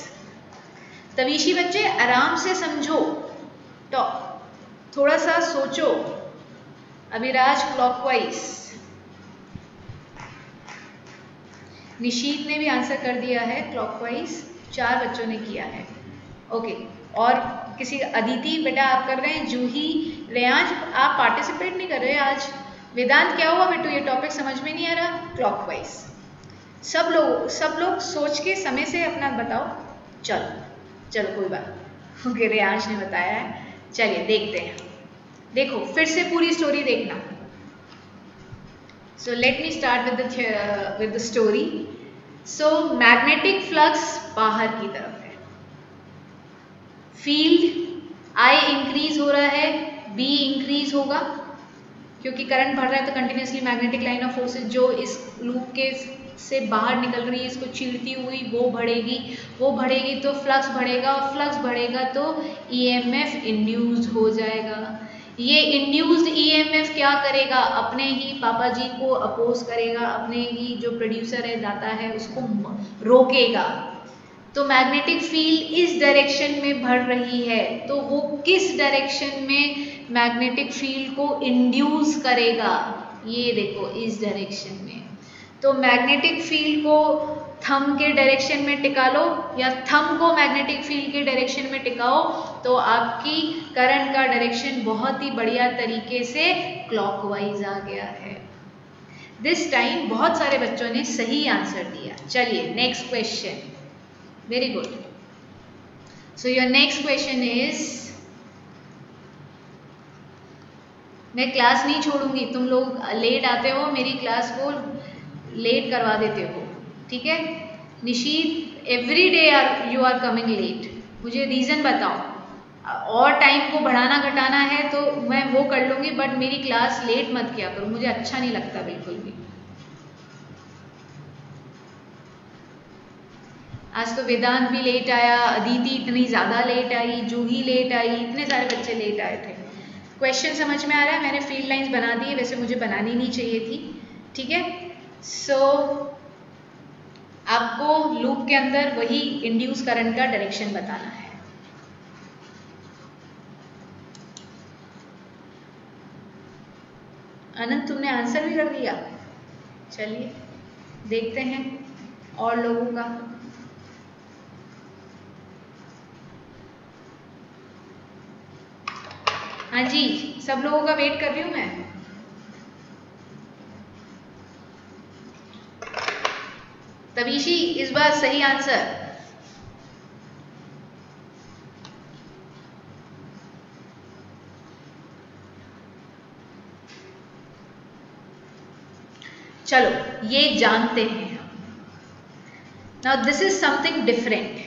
तवीशी बच्चे आराम से समझो, तो थोड़ा सा सोचो। अभिराज क्लॉकवाइज, निशीत ने भी आंसर कर दिया है क्लॉकवाइज, 4 बच्चों ने किया है। ओके, और किसी, अदिति बेटा आप कर रहे हैं, जूही, रेयांश आप पार्टिसिपेट नहीं कर रहे आज। वेदांत क्या हुआ बेटू, ये टॉपिक समझ में नहीं आ रहा? क्लॉकवाइज। सब लोग सोच के समय से अपना बताओ। चलो कोई बात। ओके, रेयांश ने बताया है, चलिए देखते हैं। देखो फिर से पूरी स्टोरी देखना। So let me start with the story. So magnetic flux बाहर की तरफ है, फील्ड I इंक्रीज हो रहा है, B इंक्रीज होगा, क्योंकि करंट बढ़ रहा है तो continuously magnetic line of forces जो इस लूप के से बाहर निकल रही है, इसको चीरती हुई वो बढ़ेगी तो फ्लक्स बढ़ेगा, और फ्लक्स बढ़ेगा तो EMF इंड्यूस्ड हो जाएगा। ये इंड्यूस्ड ईएमएफ क्या करेगा, अपने ही पापा जी को अपोज करेगा, अपने ही जो प्रोड्यूसर है दाता है उसको रोकेगा। तो मैग्नेटिक फील्ड इस डायरेक्शन में बढ़ रही है, तो वो किस डायरेक्शन में मैग्नेटिक फील्ड को इंड्यूस करेगा, ये देखो इस डायरेक्शन में। तो मैग्नेटिक फील्ड को थंब के डायरेक्शन में टिका लो या थंब को मैग्नेटिक फील्ड के डायरेक्शन में टिकाओ, तो आपकी करंट का डायरेक्शन बहुत ही बढ़िया तरीके से क्लॉकवाइज आ गया है। दिस टाइम बहुत सारे बच्चों ने सही आंसर दिया। चलिए next question. Very good. So your next question is, मैं क्लास नहीं छोड़ूंगी, तुम लोग लेट आते हो, मेरी क्लास को लेट करवा देते हो, ठीक है। Nishit, every day you are coming late, मुझे रीज़न बताओ। और टाइम को बढ़ाना घटाना है तो मैं वो कर लूँगी, बट मेरी क्लास लेट मत किया करो, मुझे अच्छा नहीं लगता बिल्कुल भी। आज तो वेदांत भी लेट आया, अदिति इतनी ज़्यादा लेट आई, जूही लेट आई, इतने सारे बच्चे लेट आए थे। क्वेश्चन समझ में आ रहा है? मैंने फील्ड लाइंस बना दी है, वैसे मुझे बनानी नहीं चाहिए थी, ठीक है। सो आपको लूप के अंदर वही इंड्यूस करंट का डायरेक्शन बताना है। अनंत, तुमने आंसर भी कर दिया? चलिए देखते हैं और लोगों का। हाँ जी, सब लोगों का वेट कर रही हूँ मैं। तबीशी, इस बार सही आंसर। चलो ये जानते हैं हम। Now this is something different,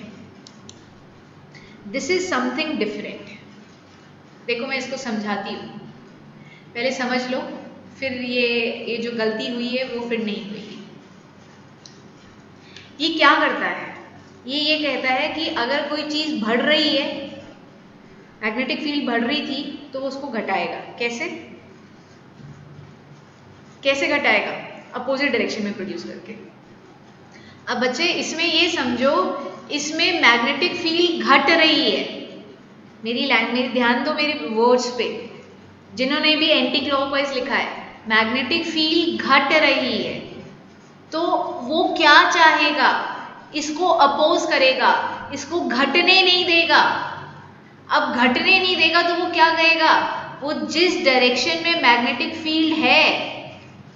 this is something different. देखो मैं इसको समझाती हूँ, पहले समझ लो, फिर ये जो गलती हुई है वो फिर नहीं हुई। ये क्या करता है, ये कहता है कि अगर कोई चीज़ बढ़ रही है, मैग्नेटिक फील्ड बढ़ रही थी, तो वो उसको घटाएगा। कैसे कैसे घटाएगा? अपोजिट डायरेक्शन में प्रोड्यूस करके। अब बच्चे इसमें ये समझो, इसमें मैग्नेटिक फील्ड घट रही है। मेरी ध्यान दो मेरे वर्ड्स पे, जिन्होंने भी एंटी क्लॉकवाइज लिखा है, मैग्नेटिक फील्ड घट रही है, तो वो क्या चाहेगा? इसको अपोज करेगा, इसको घटने नहीं देगा। अब घटने नहीं देगा तो वो क्या करेगा? वो जिस डायरेक्शन में मैग्नेटिक फील्ड है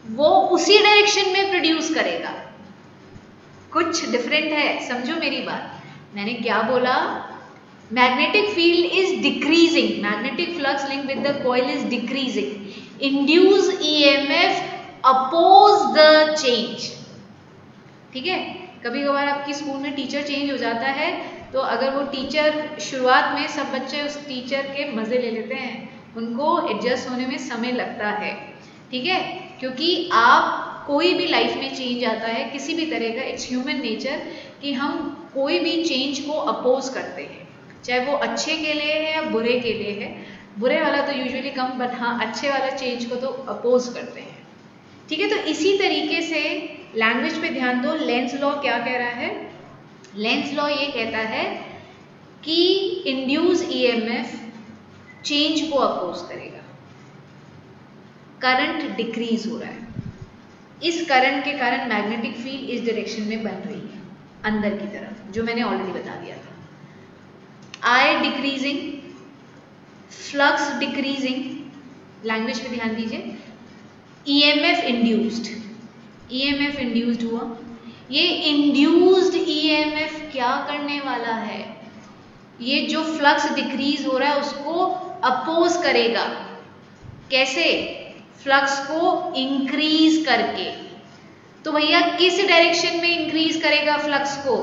वो उसी डायरेक्शन में प्रोड्यूस करेगा। कुछ डिफरेंट है, समझो मेरी बात। मैंने क्या बोला? Magnetic field is decreasing, magnetic flux link with the coil is decreasing, induce EMF oppose the change, ठीक है। कभी कभार आपकी स्कूल में टीचर चेंज हो जाता है, तो अगर वो टीचर शुरुआत में सब बच्चे उस टीचर के मज़े ले लेते हैं, उनको एडजस्ट होने में समय लगता है, ठीक है। क्योंकि आप कोई भी लाइफ में चेंज आता है किसी भी तरह का, इट्स ह्यूमन नेचर कि हम कोई भी चेंज को अपोज करते हैं, चाहे वो अच्छे के लिए है या बुरे के लिए है। बुरे वाला तो यूजुअली कम, बट हाँ अच्छे वाला चेंज को तो अपोज करते हैं, ठीक है। तो इसी तरीके से लैंग्वेज पे ध्यान दो। लेंस लॉ क्या कह रहा है? लेंस लॉ ये कहता है कि इंड्यूस ईएमएफ चेंज को अपोज करेगा। करंट डिक्रीज हो रहा है, इस करंट के कारण मैग्नेटिक फील्ड इस डायरेक्शन में बन रही है अंदर की तरफ, जो मैंने ऑलरेडी बता दिया था। आई डिक्रीजिंग, फ्लक्स डिक्रीजिंग, लैंग्वेज पे ध्यान दीजिए। ईएमएफ इंड्यूस्ड, ईएमएफ इंड्यूस्ड हुआ। ये इंड्यूस्ड ईएमएफ क्या करने वाला है? ये जो फ्लक्स डिक्रीज हो रहा है उसको अपोज करेगा। कैसे? फ्लक्स को इंक्रीज करके। तो भैया किस डायरेक्शन में इंक्रीज करेगा फ्लक्स को?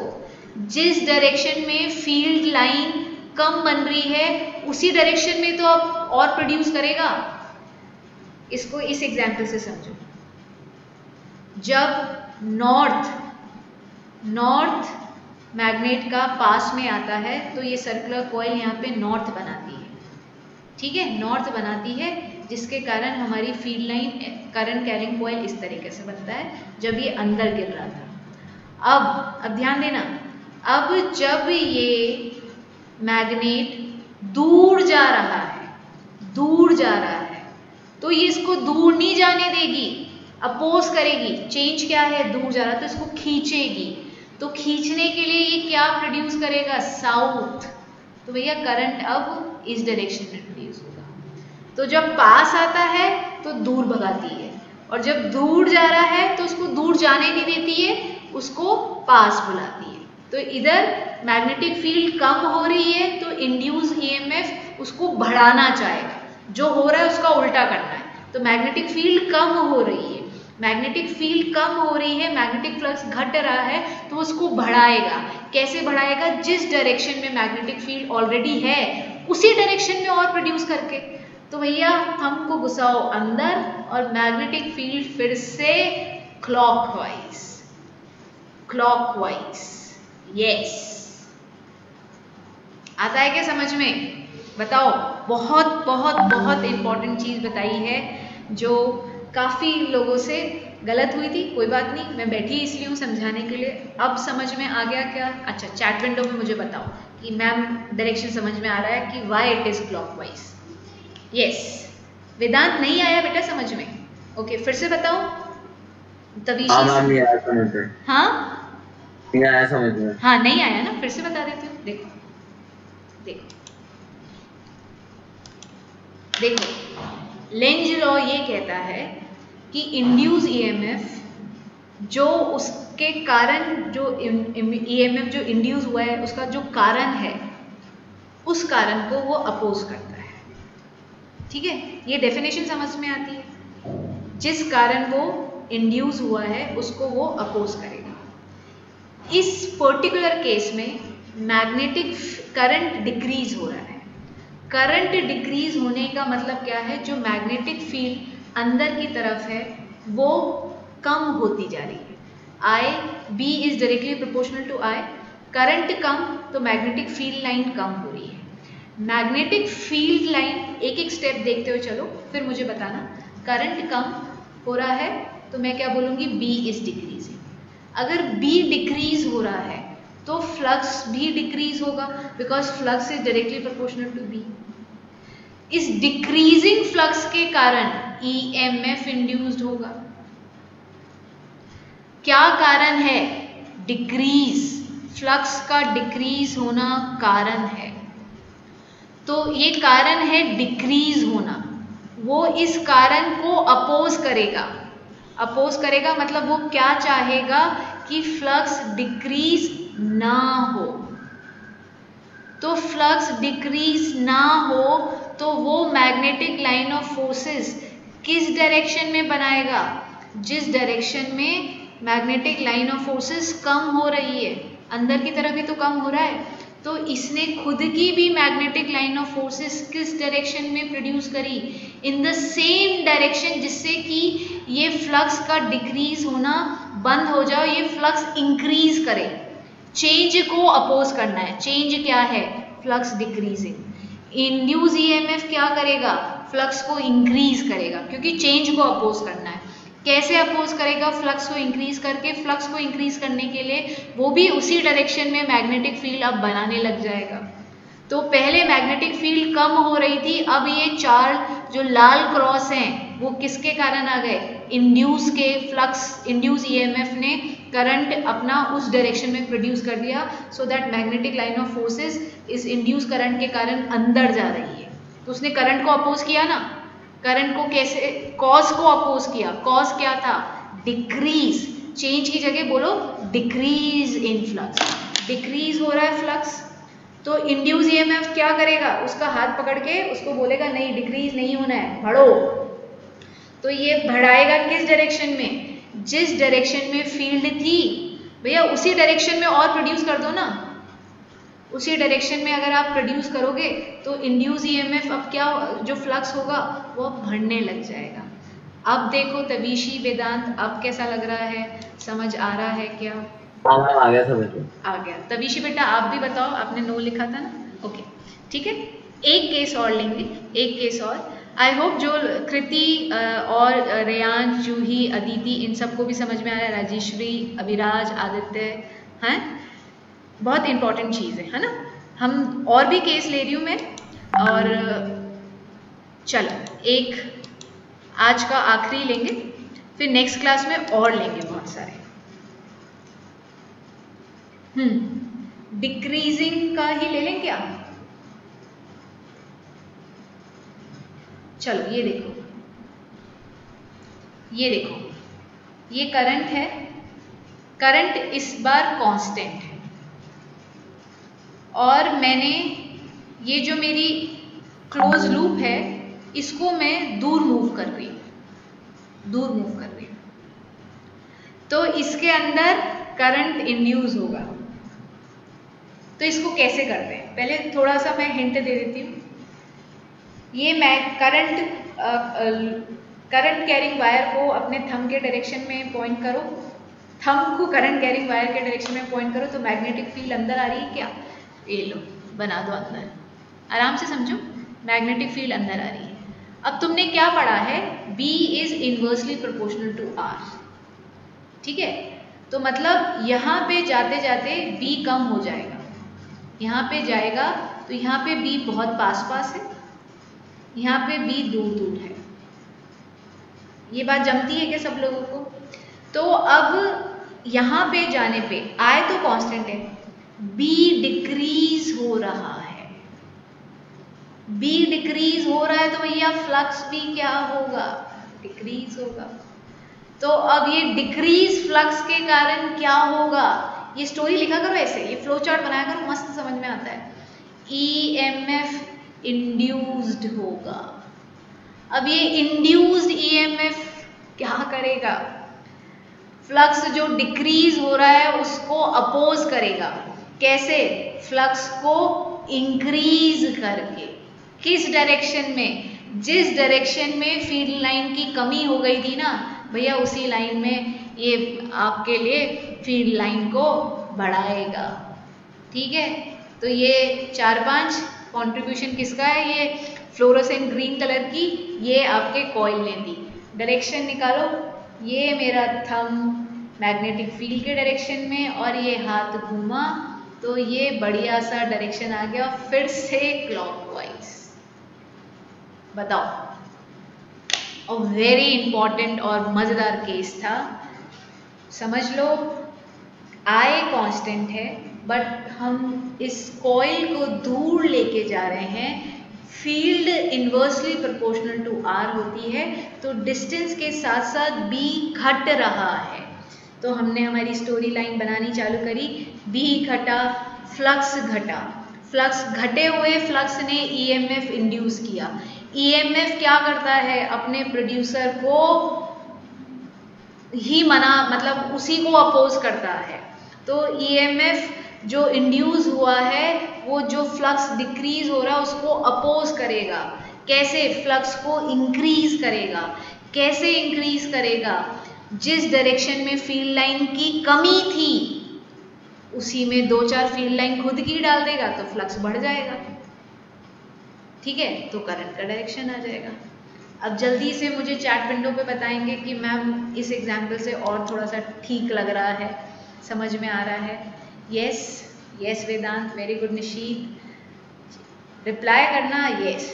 जिस डायरेक्शन में फील्ड लाइन कम बन रही है उसी डायरेक्शन में तो अब और प्रोड्यूस करेगा। इसको इस एग्जांपल से समझो। जब नॉर्थ मैग्नेट का पास में आता है तो ये सर्कुलर कॉइल यहाँ पे नॉर्थ बनाती है, ठीक है, नॉर्थ बनाती है, जिसके कारण हमारी field line current carrying coil इस तरीके से बनता है जब ये अंदर गिर रहा था। अब ध्यान देना, अब जब ये मैग्नेट दूर जा रहा है, दूर जा रहा है, तो ये इसको दूर नहीं जाने देगी, अपोज करेगी। चेंज क्या है, दूर जा रहा है तो इसको खींचेगी, तो खींचने के लिए ये क्या प्रोड्यूस करेगा, साउथ। तो भैया करंट अब इस डायरेक्शन में प्रोड्यूस होगा। तो जब पास आता है तो दूर भगाती है, और जब दूर जा रहा है तो उसको दूर जाने नहीं देती है, उसको पास बुलाती है। तो इधर मैग्नेटिक फील्ड कम हो रही है तो इंड्यूस ईएमएफ उसको बढ़ाना चाहेगा, जो हो रहा है उसका उल्टा करना है। तो मैग्नेटिक फील्ड कम हो रही है, मैग्नेटिक फील्ड कम हो रही है, मैग्नेटिक फ्लक्स घट रहा है, तो उसको बढ़ाएगा। कैसे बढ़ाएगा, जिस डायरेक्शन में मैग्नेटिक फील्ड ऑलरेडी है उसी डायरेक्शन में और प्रोड्यूस करके। तो भैया थंब को घुसाओ अंदर और मैग्नेटिक फील्ड फिर से क्लॉकवाइज, क्लॉकवाइज। यस, आता है क्या समझ में, बताओ। बहुत बहुत बहुत इंपॉर्टेंट चीज बताई है जो काफी लोगों से गलत हुई थी। कोई बात नहीं, मैं बैठी इसलिए हूँ समझाने के लिए। अब समझ में आ गया क्या? अच्छा, चैट विंडो में मुझे बताओ कि मैम डायरेक्शन समझ में आ रहा है कि why it is clockwise. Yes, Vedant नहीं आया बेटा समझ में? ओके, फिर से बताओ। तवीशी, हाँ मैम, नहीं आया समझ में। हाँ नहीं आया समझ में। हाँ, नहीं आया ना, फिर से बता देती हूँ। देखो देखो देखो, लेंज लॉ ये कहता है कि इंड्यूस ईएमएफ जो उसके कारण, जो ईएमएफ जो इंड्यूस हुआ है उसका जो कारण है, उस कारण को वो अपोज करता है। ठीक है, ये डेफिनेशन समझ में आती है। जिस कारण वो इंड्यूस हुआ है उसको वो अपोज करेगा। इस पर्टिकुलर केस में मैग्नेटिक करंट डिक्रीज हो रहा है। करंट डिक्रीज होने का मतलब क्या है, जो मैग्नेटिक फील्ड अंदर की तरफ है वो कम होती जा रही है। I B is directly proportional to I. Current कम तो मैग्नेटिक फील्ड लाइन कम हो रही है। मैग्नेटिक फील्ड लाइन, एक एक स्टेप देखते हुए चलो, फिर मुझे बताना। करंट कम हो रहा है तो मैं क्या बोलूँगी, बी इज डिक्रीजिंग। अगर बी डिक्रीज हो रहा है तो फ्लक्स भी डिक्रीज होगा, because flux is directly proportional to B. इस डिक्रीजिंग फ्लक्स के कारण ईएमएफ इंड्यूस्ड होगा। क्या कारण है, डिक्रीज, फ्लक्स का डिक्रीज होना कारण है। तो ये कारण है डिक्रीज होना, वो इस कारण को अपोज करेगा। अपोज करेगा मतलब वो क्या चाहेगा कि फ्लक्स डिक्रीज ना हो। तो फ्लक्स डिक्रीज ना हो तो वो मैग्नेटिक लाइन ऑफ फोर्सेस किस डायरेक्शन में बनाएगा, जिस डायरेक्शन में मैग्नेटिक लाइन ऑफ फोर्सेस कम हो रही है। अंदर की तरफ भी तो कम हो रहा है, तो इसने खुद की भी मैग्नेटिक लाइन ऑफ फोर्सेस किस डायरेक्शन में प्रोड्यूस करी, इन द सेम डायरेक्शन, जिससे कि ये फ्लक्स का डिक्रीज होना बंद हो जाए, ये फ्लक्स इंक्रीज करे। चेंज को अपोज करना है। चेंज क्या है, फ्लक्स डिक्रीजिंग। इंड्यूस ईएमएफ क्या करेगा, फ्लक्स को इंक्रीज करेगा, क्योंकि चेंज को अपोज करना है। कैसे अपोज करेगा, फ्लक्स को इंक्रीज करके। फ्लक्स को इंक्रीज करने के लिए वो भी उसी डायरेक्शन में मैग्नेटिक फील्ड अब बनाने लग जाएगा। तो पहले मैग्नेटिक फील्ड कम हो रही थी, अब ये चार जो लाल क्रॉस हैं वो किसके कारण आ गए, इंड्यूस के फ्लक्स, इंड्यूस ईएमएफ ने करंट अपना उस डायरेक्शन में प्रोड्यूस कर दिया, so that magnetic line of forces इस इंड्यूस करंट के कारण अंदर जा रही है। तो उसने करंट को अपोज किया ना। करंट को कैसे, कॉज को अपोज किया। कॉज क्या था, डिक्रीज। चेंज की जगह बोलो डिक्रीज इन फ्लक्स। डिक्रीज हो रहा है फ्लक्स, तो इंड्यूस ईएमएफ क्या करेगा, उसका हाथ पकड़ के उसको बोलेगा नहीं, डिक्रीज नहीं होना है, बढ़ो। तो ये बढ़ाएगा किस डायरेक्शन में, जिस डायरेक्शन में फील्ड थी भैया उसी डायरेक्शन में और प्रोड्यूस कर दो ना। उसी डायरेक्शन में अगर आप प्रोड्यूस करोगे तो इंड्यूस ईएमएफ अब क्या, जो फ्लक्स होगा वो अब बढ़ने लग जाएगा। अब देखो तवीशी, वेदांत, अब कैसा लग रहा है, समझ आ रहा है क्या? हाँ आ गया समझ में। आ गया। तवीशी बेटा आप भी बताओ, आपने नो लिखा था ना, ओके ठीक है। एक केस और लेंगे, एक केस और। आई होप जो कृति और रेयांश, जूही, अदिति, इन सबको भी समझ में आ रहा है, राजेश्वरी, अभिराज, आदित्य, हैं। बहुत इंपॉर्टेंट चीज़ है ना। हम और भी केस ले रही हूँ मैं, और चलो एक आज का आखिरी लेंगे, फिर नेक्स्ट क्लास में और लेंगे बहुत सारे। डिक्रीजिंग का ही ले लें क्या? चलो ये देखो, ये देखो, ये करंट है, करंट इस बार कांस्टेंट है, और मैंने ये जो मेरी क्लोज लूप है इसको मैं दूर मूव कर रही हूँ, दूर मूव कर रही हूँ, तो इसके अंदर करंट इंड्यूस होगा। तो इसको कैसे करते हैं, पहले थोड़ा सा मैं हिंट दे देती हूँ। ये मैं करंट कैरिंग वायर को अपने थंब के डायरेक्शन में पॉइंट करो, थंब को करंट कैरिंग वायर के डायरेक्शन में पॉइंट करो, तो मैग्नेटिक फील्ड अंदर आ रही है क्या? ये लो, बना दो अंदर, आराम से समझो, मैग्नेटिक फील्ड अंदर आ रही है। अब तुमने क्या पढ़ा है? B is inversely proportional to R, ठीक है। तो मतलब यहाँ पे जाते जाते B कम हो जाएगा, यहाँ पे जाएगा तो यहाँ पे B बहुत पास पास है, यहाँ पे B दूर दूर है। ये बात जमती है क्या सब लोगों को? तो अब यहाँ पे जाने पे I तो कांस्टेंट है, B डिक्रीज हो रहा है, B डिक्रीज हो रहा है, तो भैया फ्लक्स भी क्या होगा? डिक्रीज होगा। तो अब ये डिक्रीज फ्लक्स के कारण क्या होगा? ये स्टोरी लिखा करो ऐसे, ये फ्लो चार्ट बनाया करो, मस्त समझ में आता है। EMF इंड्यूस्ड होगा। अब ये इंड्यूस्ड EMF क्या करेगा? फ्लक्स जो डिक्रीज हो रहा है उसको अपोज करेगा। कैसे? फ्लक्स को इंक्रीज करके। किस डायरेक्शन में? जिस डायरेक्शन में फील्ड लाइन की कमी हो गई थी ना भैया, उसी लाइन में ये आपके लिए फील्ड लाइन को बढ़ाएगा, ठीक है। तो ये 4-5 कंट्रीब्यूशन किसका है? ये फ्लोरोसेंट ग्रीन कलर की, ये आपके कॉइल ने दी। डायरेक्शन निकालो, ये मेरा थंब मैग्नेटिक फील्ड के डायरेक्शन में, और ये हाथ घूमा तो ये बढ़िया सा डायरेक्शन आ गया, फिर से क्लॉकवाइज। बताओ, और वेरी इंपॉर्टेंट और मज़ेदार केस था, समझ लो। I कांस्टेंट है, बट हम इस कॉइल को दूर लेके जा रहे हैं, field inversely proportional to R होती है, तो डिस्टेंस के साथ साथ B घट रहा है। तो हमने हमारी स्टोरी लाइन बनानी चालू करी, B घटा, फ्लक्स घटा, फ्लक्स घटे हुए फ्लक्स ने EMF इंड्यूस किया। EMF क्या करता है? अपने प्रोड्यूसर को ही मतलब उसी को अपोज करता है। तो EMF जो इंड्यूस हुआ है वो जो फ्लक्स डिक्रीज हो रहा है उसको अपोज करेगा। कैसे? फ्लक्स को इंक्रीज करेगा। कैसे इंक्रीज करेगा? जिस डायरेक्शन में फील्ड लाइन की कमी थी उसी में 2-4 फील्ड लाइन खुद की डाल देगा तो फ्लक्स बढ़ जाएगा, ठीक है। तो करंट का डायरेक्शन आ जाएगा। अब जल्दी से मुझे चैट विंडो पे बताएंगे कि मैम इस एग्जाम्पल से और थोड़ा सा ठीक लग रहा है, समझ में आ रहा है। यस यस वेदांत, वेरी गुड। निशीत रिप्लाई करना, yes.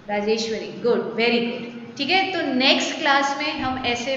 Rajeshwari, good, very good, ठीक है। तो नेक्स्ट क्लास में हम ऐसे